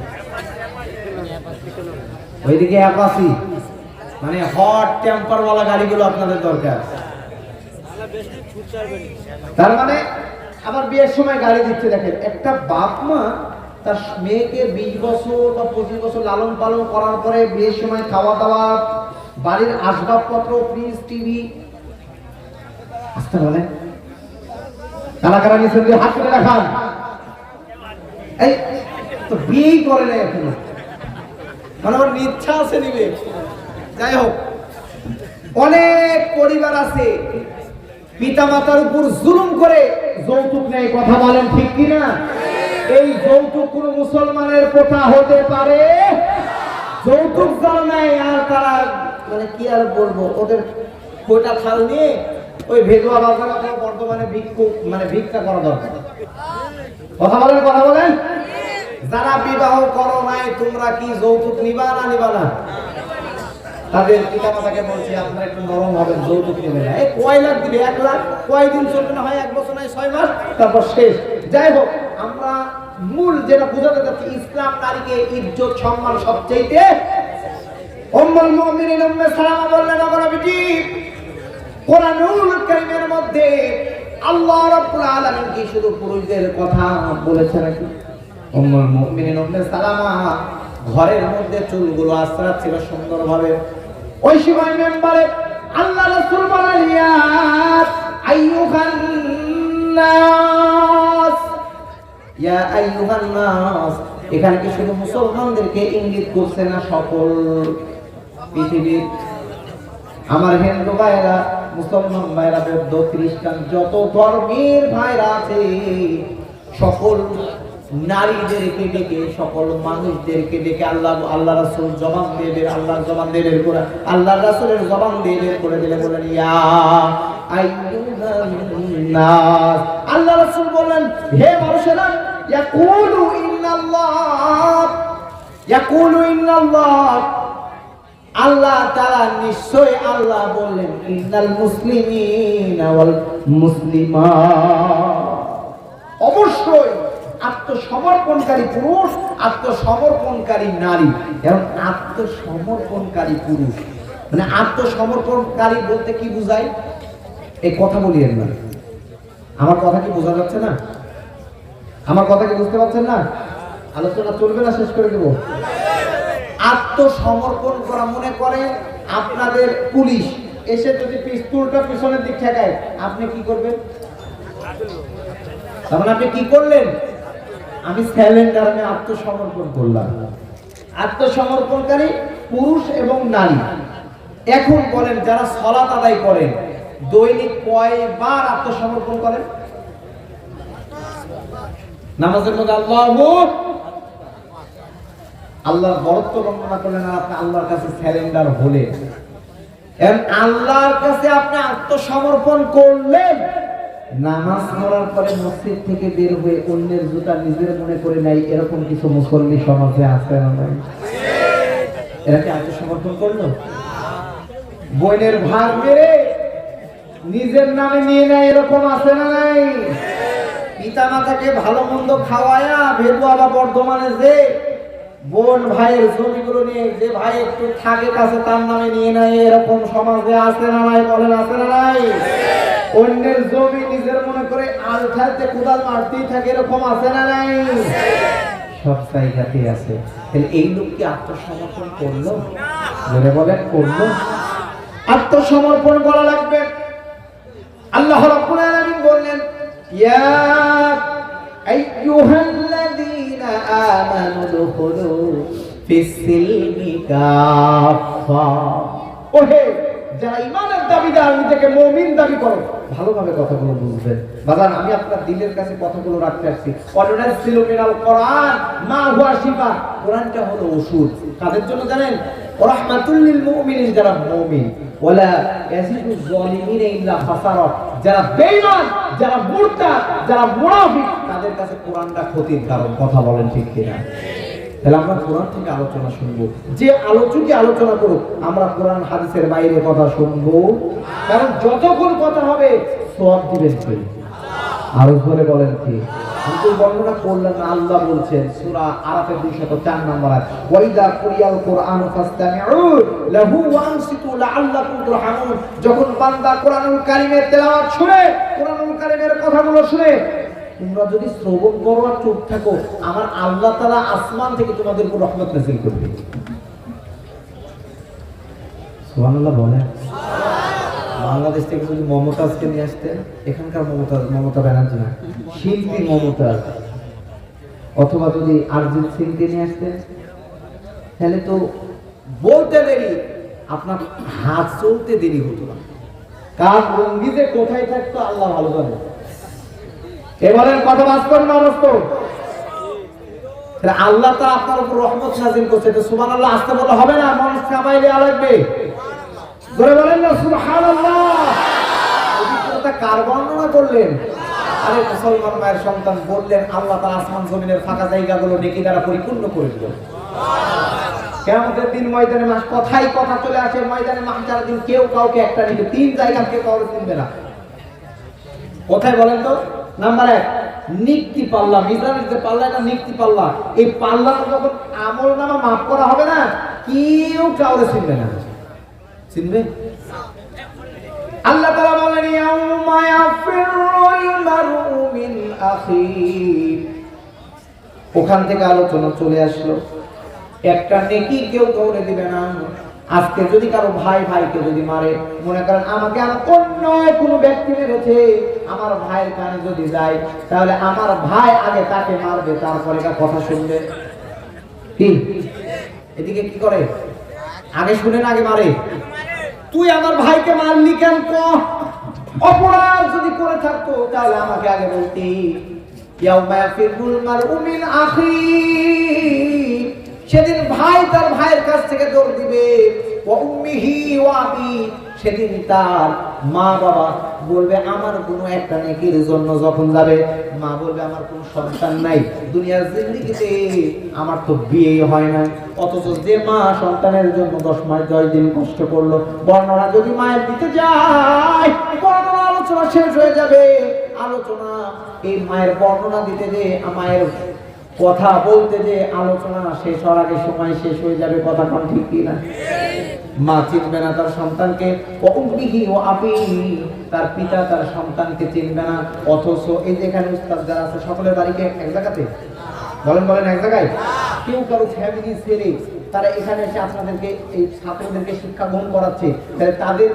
ওইদিকে অ্যাপাচি, মানে হট টেম্পারওয়ালা গাড়িগুলো আপনাদের দরকার। তার মানে আবার বিয়ের সময় গাড়ি দিচ্ছে। দেখেন, একটা বাপ মা তার মেয়েকে 20 বছর বা 25 বছর লালন পালন করার পরে বিয়ের সময় খাওয়া দাওয়া, বাড়ির আসবাবপত্র, ফ্রিজ, টিভি, আসতে বলে কারা কারা নিছেন যে হাত করে দেখান। এই তো বিয়েই করে না এখনো, মানে ওর ইচ্ছা আছে নিবে। যাই হোক, অনেক পরিবার আছে পিতা মাতার উপর জুলুম করে যৌতুক নেই। কথা বলেন ঠিক কিনা? এই যৌতুক কোন মুসলমানের প্রথা হতে পারে? যৌতুক যারা নেয় আর তারা, মানে কি আর বলবো, ওদের কোটা খাল নিয়ে ওই ভেদুয়া বাজারে বর্তমানে ভিক্ষা করা দরকার। কথা বলেন, কথা বলেন। যারা বিবাহ করো নাই, তোমরা কি যৌতুক নিবা না নিবা না? তাদের পিতা মাতাকে বলছি, আপনারা একটু নরম হবেন, যৌতুক নেবে না। এই কয় লাখ দিবে? 1 লাখ। কয়দিন চলবে না হয়? 1 বছর নয় 6 মাস, তারপর শেষ। যাই হোক, আমরা মূল যেটা বোঝাতে যাচ্ছি, ইসলাম নারীকে ইজ্জত সম্মান সবচেয়ে। উম্মুল মুমিনিন উম্মে সালামা বললেন, আমার বিটি, কোরআনুল কারীমের মধ্যে আল্লাহ রাব্বুল আলামিন কি শুধু পুরুষদের কথা বলেছে নাকি? উম্মুল মুমিনিন উম্মে সালামা ঘরের মধ্যে চুলগুলো আঁচড়াচ্ছিল সুন্দরভাবে। ওই সময় মেম্বারে আল্লাহ রাসূল বলেন, ইয়া আইয়ুহান নাস, ইয়া আইয়ুহান নাস। এখানে কি শুধু মুসলমানদেরকে ইঙ্গিত করছে না সকল পৃথিবীর? আমার হিন্দু ভাইরা, মুসলমান ভাইরা, বৌদ্ধ, খ্রিস্টান, যত ধর্মের ভাইরা আছে, সকল নারীদেরকে ডেকে, সকল মানুষদেরকে ডেকে আল্লাহ রাসূল জবান দিয়ে দেন। আল্লাহর জবান দিয়ে বের করে, আল্লাহর রাসূলের জবান দিয়ে বের করে দিলে বলেন, ইয়া আইয়ুহান নাস। আল্লাহ রাসূল বলেন, হে মানুষেরা, ইয়াকুলু ইন্নাল্লাহ, আল্লাহ তাআলা নিশ্চয় আল্লাহ বলেন, ইন্নাল মুসলিমিনা ওয়াল মুসলিমাত, অবশ্যই আত্মসমর্পণকারী পুরুষ, আত্মসমর্পণকারী নারী। এবং আত্মসমর্পণকারী পুরুষ মানে আত্মসমর্পণকারী বলতে কি বোঝায়? এই কথা বলিয়েন না। আমার কথা কি বোঝা যাচ্ছে না? আমার কথা কি বুঝতে পারছেন না? আলোচনা চলবে না, শেষ করে দেব। আত্মসমর্পণ করা, মনে করেন আপনাদের পুলিশ এসে যদি পিস্তলটা পিছনের দিক ঠেকায়, আপনি কি করবেন? তখন আপনি কি করলেন? আমি স্যালেন্ডার, আমি আত্মসমর্পণ করলাম। আত্মসমর্পণকারী পুরুষ এবং নারী। এখন বলেন, যারা সালাত আদায় করেন, দৈনিক কয়বার আত্মসমর্পণ করেন? নামাজের মধ্যে আল্লাহর বরত্ব বর্ণনা করলেন, আর আপনি আল্লাহর কাছে স্যালেন্ডার হলেন। আল্লাহর কাছে আপনি আত্মসমর্পণ করলেন। নামাজ পড়ার পরে মসজিদ থেকে বের হয়ে অন্যের জুতা নিজের মনে করে নাই, এরকম কিছু মুসল্লি সমাজে আছে না নাই? এরা কি আত্মসমর্পণ করলো? বোনের ভাগ মেরে নিজের নামে নিয়ে নেয়, এরকম আছে না নাই? পিতা মাতাকে ভালো মন্দ খাওয়ায়া ভেদুয়া বা বর্ধমানে যে বোন ভাইয়ের জমিগুলো নিয়ে, যে ভাই একটু থাকে কাছে তার নামে নিয়ে নেয়, এরকম সমাজে আছে না নাই? বলেন, আছে না নাই? অন্যের জমি নিজের মনে করে আলঠাতে কোদাল মারতেই থাকে, এরকম আছে না নাই? সব জায়গাতে আছে। তাহলে এই লোক কি আত্মসমর্পণ করলো? বলে বলেন, করলো? আত্মসমর্পণ করা লাগবে। আল্লাহ রাব্বুল আলামিন বললেন, ইয়া আইয়ুহাল্লাযীনা আমানু দুখুলু ফিস-সিলমি কাফা। ওহে যারা ঈমানের দাবিদার, নিজেকে মুমিন দাবি করো, ভালোভাবে কথাগুলো বুঝবেন। বাজান, আমি আপনার দিলের কাছে কথাগুলো রাখতে আসছি। ওয়ানুনাজ্জিলু মিনাল কোরআন মা হুয়া শিফা। কোরআনটা হলো ওষুধ। কাদের জন্য জানেন? রাহমাতুল লিল মুমিনিন, যারা মুমিন। ওয়ালা ইয়াজিদুজ যালিমিনা ইল্লা খাসারা, যারা বেঈমান, যারা মুরতাদ, যারা মুনাফিক, তাদের কাছে কোরআনটা ক্ষতির কারণ। কথা বলেন ঠিক কিনা? তাহলে আমরা কোরআন থেকে আলোচনা শুনবো। যে আলোচকই আলোচনা করুক, আমরা কোরআন হাদিসের বাইরে কথা শুনবো। কারণ যতক্ষণ কথা হবে সওয়াব দিবেন কে? আরো ধরে বলেন কি? কিন্তু বর্ণনা করলেন না, আল্লাহ বলছেন সূরা আরাফের 204 নম্বর আয়াত, ওয়াইদা কুরিয়াল কুরআন ফাসতামিউ লাহু ওয়ানসিতু লাআল্লাকুম তুরহামুন। যখন বান্দা কোরআনুল কারীমের তেলাওয়াত শুনে, কোরআনুল কারীমের কথাগুলো শুনে, তোমরা যদি শ্রবণ করো আর চুপ থাকো, আমার আল্লাহ তাআলা আসমান থেকে তোমাদের উপর রহমত নাযিল করবে। সুবহানাল্লাহ বলেন। বাংলাদেশ থেকে যদি মমতাজকে নিয়ে আসতেন, এখানকার মমতা ব্যানার্জি না, শিল্পী মমতাজ, অথবা যদি অরিজিৎ সিংকে নিয়ে আসতেন, তাহলে তো বলতে দেরি, আপনার হাত চলতে দেরি হতো না। কার রঙ্গিতে কোথায় থাকতো আল্লাহ ভালো জানে। এবারের কথা বাস্তব না বাস্তব? আল্লাহ তাআলা আপনার উপর রহমত নাযিল করছে, তো সুবহানাল্লাহ আসতে বলা হবে না, মানুষ কামাই দেওয়া লাগবে। জোরে বলেন না সুবহানাল্লাহ। অভিজ্ঞতা কার বর্ণনা করলেন? আরে মুসলমান মায়ের সন্তান বললেন আল্লাহ তাআলা আসমান জমিনের ফাঁকা জায়গাগুলো নেকি দ্বারা পরিপূর্ণ করে দিলেন। কিয়ামতের দিন ময়দানে মাস কথাই কথা চলে আসে, ময়দানে মাহশারের দিন কেউ কাউকে একটা নিবে, তিন জায়গা কেউ কাউকে চিনবে না। কোথায় বলেন তো? নাম্বার 1, নিক্তি পাল্লা, মিজানের যে পাল্লা, এটা নিক্তি পাল্লা। এই পাল্লা যখন আমলনামা মাফ করা হবে না, কেউ কাউকে চিনবে না। চিনবে? আল্লাহ তাআলা বলেন ইয়াউমা ইয়াফিরুল মারউ মিন আখি। ওখান থেকে আলোচনা চলে আসলো, একটা নেকি কেউ কাউকে দিবে না। আজকে যদি কারো ভাই ভাইকে যদি মারে, মনে করেন আমাকে অন্য কোনো ব্যক্তি মেরেছে, আমার ভাইয়ের কানে যদি যায়, তাহলে আমার ভাই আগে তাকে মারবে, তারপরে কথা শুনবে। কি এদিকে কি করে? আগে শুনে না আগে মারে? তুই আমার ভাইকে মারলি কেন? অপরাধ যদি করে থাকতো তাহলে আমাকে আগে বলতি। ইয়াউমা ইয়াফিরুল মারউ মিন আখি। সেদিন ভাই তার ভাইয়ের কাছ থেকে দৌড় দিবে। ওয়া উম্মিহি ওয়া আবি। সেদিন তার মা বাবা বলবে আমার কোনো একটা নেকির জন্য যখন যাবে, মা বলবে আমার কোনো সন্তান নাই, দুনিয়ার জিন্দেগিতে আমার তো বিয়ে হয় না। অথচ যে মা সন্তানের জন্য 10 মাস 10 দিন কষ্ট করলো, বর্ণনা যদি মায়ের দিতে যায়, বর্ণনা আলোচনা শেষ হয়ে যাবে। আলোচনা এই মায়ের বর্ণনা দিতে যে, মায়ের কথা বলতে যে আলোচনা শেষ হওয়ার আগে সময় শেষ হয়ে যাবে। কথা কোন ঠিক কি না? মা চিনবে না তার সন্তানকে, তার পিতা তার সন্তানকে চিনবে না। অথচ এই যে এখানে উস্তাদ যারা আছে, সকলের বাড়িকে এক জায়গাতে? বলেন বলেন এক জায়গায়? কেউ কারো ফ্যামিলি ছেড়ে তারা এখানে এসে আপনাদেরকে, এই ছাত্রদেরকে শিক্ষা গ্রহণ করাচ্ছে, তাহলে তাদের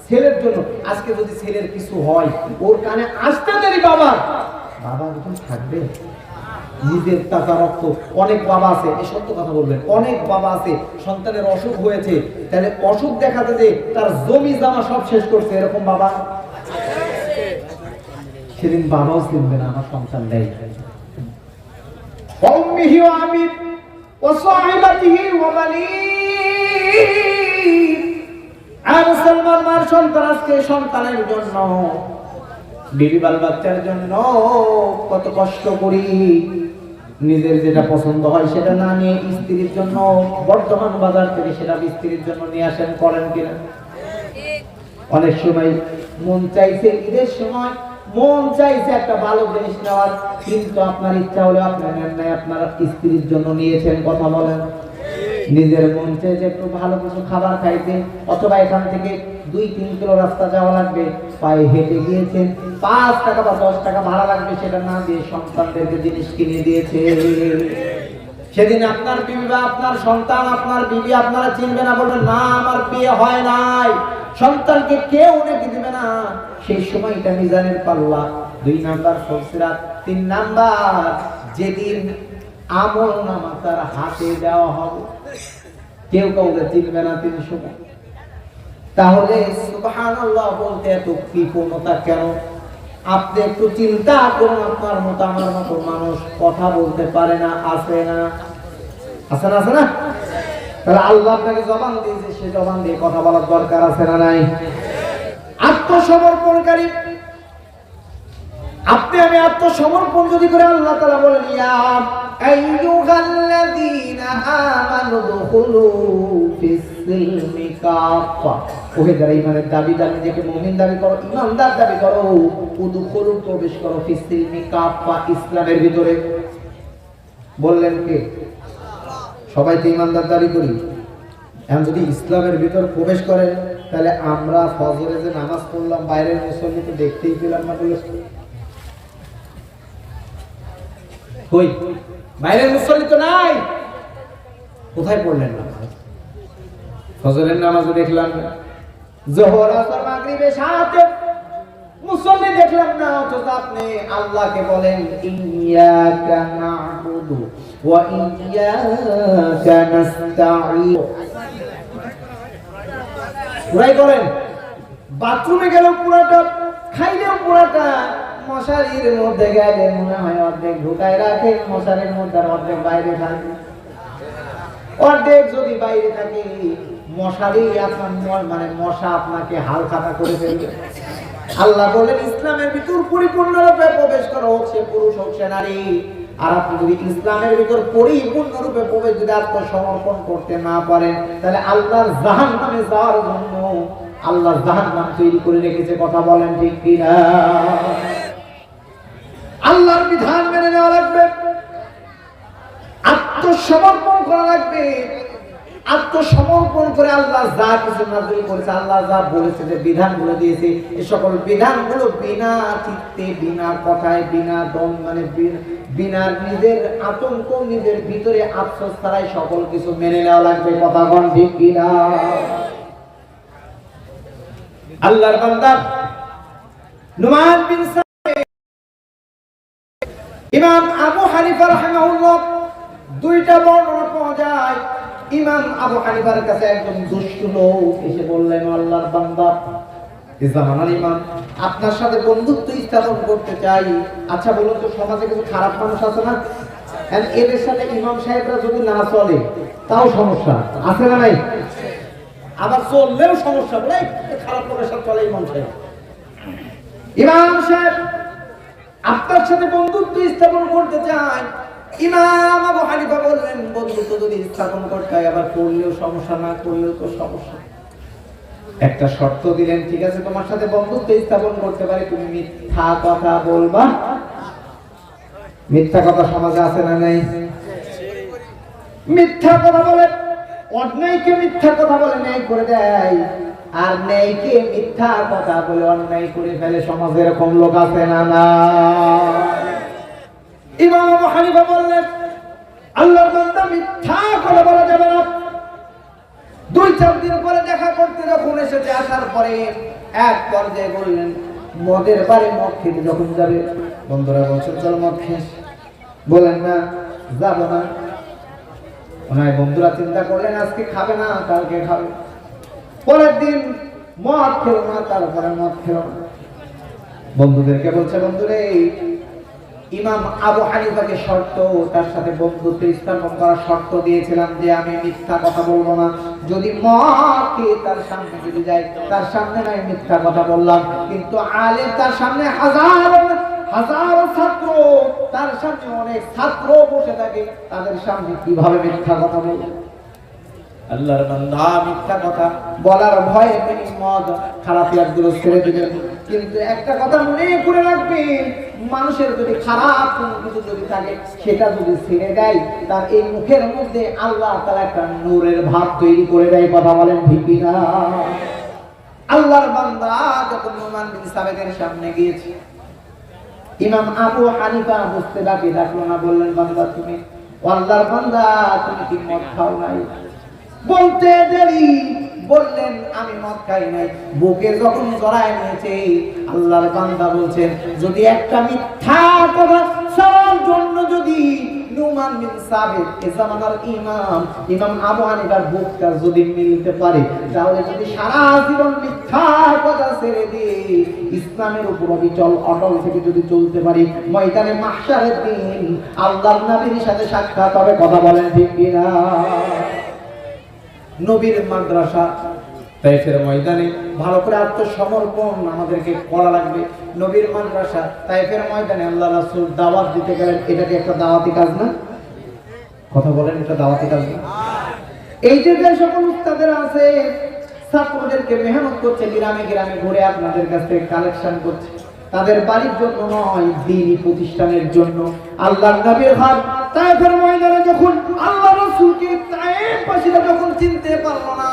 ছেলের জন্য আজকে যদি ছেলের কিছু হয়, ওর কানে আসতে দেরি, বাবা এখন থাকবে? নিজের টাকা রক্ত, অনেক বাবা আছে, এই সত্য কথা বলবেন, অনেক বাবা আছে সন্তানের অসুখ হয়েছে, তাহলে অসুখ দেখাতে যে তার জমি জামা সব শেষ করছে, এরকম বাবা? সেদিন বাবাও চিনবে না আমার সন্তান নেই। উম্মিহি ওয়া আবি ওয়া সাহিবাতিহি ওয়া বানি। আর মুসলমান মার সন্তান আজকে সন্তানের জন্য, বিবি বাল বাচ্চার জন্য কত কষ্ট করি, নিজের যেটা পছন্দ হয় সেটা না নিয়ে স্ত্রীর জন্য বর্তমান বাজার থেকে সেটা স্ত্রীর জন্য নিয়ে আসেন, করেন কিনা? অনেক সময় মন চাইছে, ঈদের সময় মন চাইছে একটা ভালো জিনিস নেওয়ার, কিন্তু আপনার ইচ্ছা হলে আপনার নেন নাই, আপনার স্ত্রীর জন্য নিয়েছেন। কথা বলেন? নিজের মন চাইছে একটু ভালো কিছু খাবার খাইতে, অথবা এখান থেকে 2-3 কিলো রাস্তা যাওয়া লাগবে, পায়ে হেঁটে গিয়েছেন, 5 টাকা বা 10 টাকা ভাড়া লাগবে, সেটা না দিয়ে সন্তানদেরকে জিনিস কিনে দিয়েছে। সেদিন আপনার বিবি বা আপনার সন্তান, আপনার বিবি আপনারা চিনবে না, বলবেন না আমার বিয়ে হয় নাই, সন্তানকে কেউ নেকি দিবে না। সেই সময়টা মিজানের পাল্লা। 2 নাম্বার ফসরাত। 3 নাম্বার যেদিন আমল নামা তার হাতে দেওয়া হবে, কেউ কাউকে চিনবে না 3 সময়। তাহলে সুবহানাল্লাহ বলতে এত কৃপণতা কেন? আপনি একটু চিন্তা করুন, আপনার মতো আমার মতো মানুষ কথা বলতে পারে না, আছে না? আছে না? আছে না? তাহলে আল্লাহ আপনাকে জবান দিয়েছে, সে জবান দিয়ে কথা বলার দরকার আছে না নাই? আত্মসমর্পণকারী আপনি আমি আত্মসমর্পণ যদি করে, আল্লাহ তাআলা বলেন ইয়া আইয়ুহাল্লাযীনা আমানু দুখুলু ফিস সিলমি কাফা ওহে যারা ইমানের দাবিদার, নিজেকে মুমিন দাবি করো, ইমানদার দাবি করো, উদখুলু প্রবেশ করো ফিসসিলমি কাফা, ইসলামের ভিতরে। বললেন কে? সবাই তো ইমানদার দাবি করি। এখন যদি ইসলামের ভিতর প্রবেশ করেন, তাহলে আমরা ফজরে যে নামাজ পড়লাম বাইরের মুসল্লি তো দেখতেই পেলাম না। বলে কই বাইরের মুসল্লি তো নাই, কোথায় পড়লেন না? ফজরের নামাজও দেখলাম না, যোহর আসর মাগরিব এশাতে মুসল্লি দেখলাম না, অথচ আপনি আল্লাহকে বলেন ইয়্যাকা না'বুদু ওয়া ইয়্যাকা নাস্তাঈন। পুরাই করেন, বাথরুমে গেলেও পুরাটা, খাইলেও পুরাটা, মশারির মধ্যে গেলে মনে হয় অর্ধেক ঢুকায় রাখে, মশারির মধ্যে অর্ধেক বাইরে থাকে। অর্ধেক যদি বাইরে থাকে, মশারি আপনার মানে মশা আপনাকে হাল খাতা করে ফেলবে। আল্লাহ বলেন ইসলামের ভিতর পরিপূর্ণরূপে প্রবেশ করো, হোক সে পুরুষ হোক সে নারী। আর আপনি যদি ইসলামের ভিতর পরিপূর্ণরূপে প্রবেশ যদি আত্মসমর্পণ করতে না পারেন, তাহলে আল্লাহর জাহান্নামে যাওয়ার জন্য আল্লাহ জাহান্নাম তৈরি করে রেখেছে। কথা বলেন ঠিক কিনা? আল্লাহর বিধান মেনে নেওয়া লাগবে, আত্মসমর্পণ করা লাগবে। আত্মসমর্পণ করে আল্লাহ যা কিছু নাযিল করেছে, আল্লাহ যা বলেছে, যে বিধানগুলো দিয়েছে, এই সকল বিধানগুলো বিনা চিত্তে, বিনা কথায়, বিনা দম মানে বিনা নিজের আতঙ্ক, নিজের ভিতরে আফসোস ছাড়াই সকল কিছু মেনে নেওয়া লাগবে। কথা বল ঠিক কিনা? আল্লাহর বান্দা নুমান বিন সাবিত, ইমাম আবু হানিফা রাহিমাহুল্লাহ, দুইটা বর্ণনা পাওয়া যায়। ইমাম আবু হানিফার কাছে একজন দুষ্ট লোক এসে বললেন, আল্লাহর বান্দা, এই জামানার ইমাম, আপনার সাথে বন্ধুত্ব স্থাপন করতে চাই। আচ্ছা বলুন তো, সমাজে কিছু খারাপ মানুষ আছে না? এদের সাথে ইমাম সাহেবরা যদি না চলে তাও সমস্যা আছে না নাই? আবার চললেও সমস্যা, বলে খারাপ লোকের সাথে চলে ইমাম সাহেব। ইমাম সাহেব আপনার সাথে বন্ধুত্ব স্থাপন করতে চাই। ইমাম আবু হানিফা বললেন, বন্ধুত্ব যদি স্থাপন করতে হয়, আবার করলেও সমস্যা, না করলেও তো সমস্যা। একটা শর্ত দিলেন, ঠিক আছে তোমার সাথে বন্ধুত্ব স্থাপন করতে পারে, তুমি মিথ্যা কথা বলবা। মিথ্যা কথা সমাজে আছে না নাই? মিথ্যা কথা বলে, অন্যায়কে মিথ্যা কথা বলে ন্যায় করে দেয়, আর ন্যায়কে মিথ্যা কথা বলে অন্যায় করে ফেলে। সমাজে এরকম লোক আছে না? না। ইমাম আবু হানিফা বললেন, আল্লাহর বান্দা, মিথ্যা কথা বলা যাবে না। 2-4 দিন পরে দেখা করতে যখন এসেছে, আসার পরে এক পর্যায়ে বললেন, মদের বারে মদ খেতে যখন যাবে, বন্ধুরা বলছেন চলো মদ খেস, বলেন না যাবো না। ওনার বন্ধুরা চিন্তা করলেন আজকে খাবে না, কালকে খাবে। পরের দিন মদ খেলো না, তারপরে মদ খেলো না। বন্ধুদেরকে বলছে, বন্ধুরে, ইমাম আবু হানিফাকে শর্ত, তার সাথে বন্ধুত্ব স্থাপন করার শর্ত দিয়েছিলাম যে আমি মিথ্যা কথা বলবো না। যদি মদকে তার সামনে যদি যাই, তার সামনে আমি মিথ্যা কথা বললাম, কিন্তু আলেম তার সামনে হাজারো ছাত্র, তার সামনে অনেক ছাত্র বসে থাকে, তাদের সামনে কিভাবে মিথ্যা কথা বলবো? আল্লাহর বান্দা মিথ্যা কথা বলার ভয়ে তিনি মদ খারাপ লাগগুলো ছেড়ে দিলেন। কিন্তু একটা কথা মনে করে রাখবে, মানুষের যদি খারাপ কোনো কিছু যদি থাকে, সেটা যদি ছেড়ে দেয়, তার এই মুখের মধ্যে আল্লাহ তাআলা একটা নূরের ভাব তৈরি করে দেয়। কথা বলেন ঠিক কিনা? আল্লাহর বান্দা যখন নুমান বিন সাবিতের সামনে গিয়েছে, ইমাম আবু হানিফা বুঝতে বাকি রাখলো না, বললেন, বান্দা তুমি, আল্লাহর বান্দা তুমি কি মদ খাও নাই? বলতে দেরি, বললেন আমি মদ খাই নাই। বুকে যখন জড়ায় নিয়েছে, আল্লাহর বান্দা বলছেন, যদি একটা মিথ্যা কথা শোনার জন্য যদি নুমান বিন সাবিত এ জামানার ইমাম আবু হানিফার বুকটা যদি মিলতে পারে, তাহলে যদি সারা জীবন মিথ্যা কথা ছেড়ে দিয়ে ইসলামের উপর অটল থেকে যদি চলতে পারি, ময়দানে মাহশারের দিন আল্লাহর নবীর সাথে সাক্ষাৎ হবে। কথা বলেন ঠিক কিনা? নবীর মাদ্রাসা তাইফের ময়দানে ভালো করে আত্মসমর্পণ আমাদেরকে করা লাগবে। নবীর মাদ্রাসা তাইফের ময়দানে আল্লাহ রাসূল দাওয়াত দিতে গেলেন, এটা কি একটা দাওয়াতি কাজ না? কথা বলেন, এটা দাওয়াতি কাজ না? এই যে সকল উস্তাদের আছে, ছাত্রদেরকে মেহনত করছে, গ্রামে গ্রামে ঘুরে আপনাদের কাছ থেকে কালেকশন করছে, তাদের বাড়ির জন্য নয়, দ্বীনি প্রতিষ্ঠানের জন্য। আল্লাহর নবীর হাত তায়েফের ময়দানে যখন আল্লাহ রাসূলকে তায়েফবাসীরা যখন চিনতে পারলো না,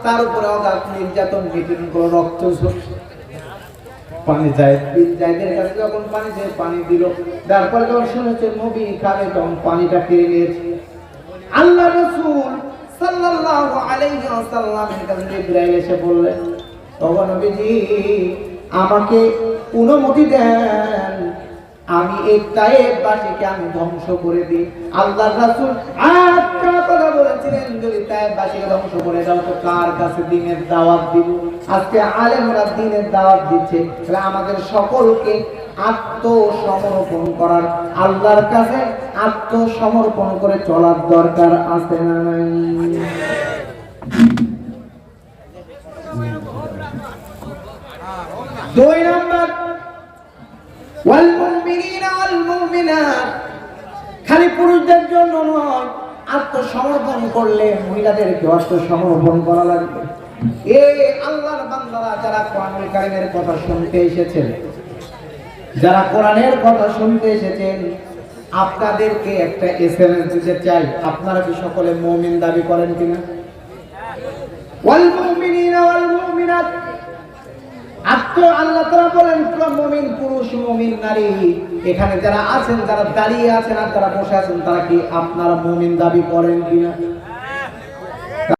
তার উপরে অগাধ নির্যাতন নিপীড়ন করে রক্ত ঝরছে। পানি জায়েদের কাছে যখন পানি দিল, তারপরে যখন শুনেছে নবী খাবে, তখন পানিটা কেড়ে নিয়েছে। আল্লাহ রাসূল সাল্লাল্লাহু আলাইহি ওয়াসাল্লামের কাছে জিবরাইল এসে বললেন, ওগো নবীজি, আমাকে অনুমতি দেন, আমি এই তায়েফবাসীকে আমি ধ্বংস করে দিই। আল্লাহর রাসূল একটা কথা বলেছিলেন, যদি তায়েফবাসীকে ধ্বংস করে দাও তো কার কাছে দ্বীনের দাওয়াত দিব? আজকে আলেমরা দ্বীনের দাওয়াত দিচ্ছে, তাহলে আমাদের সকলকে আত্মসমর্পণ করার, আল্লাহর কাছে আত্মসমর্পণ করে চলার দরকার আছে না নাই? দুই নাম্বার, ওয়াল মুমিনিনা ওয়াল মুমিনাত, খালি পুরুষদের জন্য নয়, আত্মসমর্পণ করলে মহিলাদেরকে আত্মসমর্পণ করা লাগবে। এই আল্লাহর বান্দারা যারা কোরআনুল কারীমের কথা শুনতে এসেছেন, যারা কোরআনের কথা শুনতে এসেছেন, আপনাদেরকে একটা এসএমএস দিতে চাই, আপনারা কি সকলে মুমিন দাবি করেন কিনা? ওয়াল মুমিনিনা ওয়াল মুমিনাত, আল্লাহ তাআলা বলেন মুমিন পুরুষ মুমিন নারী, এখানে যারা আছেন, যারা দাঁড়িয়ে আছেন আর যারা বসে আছেন, তারা কি আপনারা মুমিন দাবি করেন কিনা?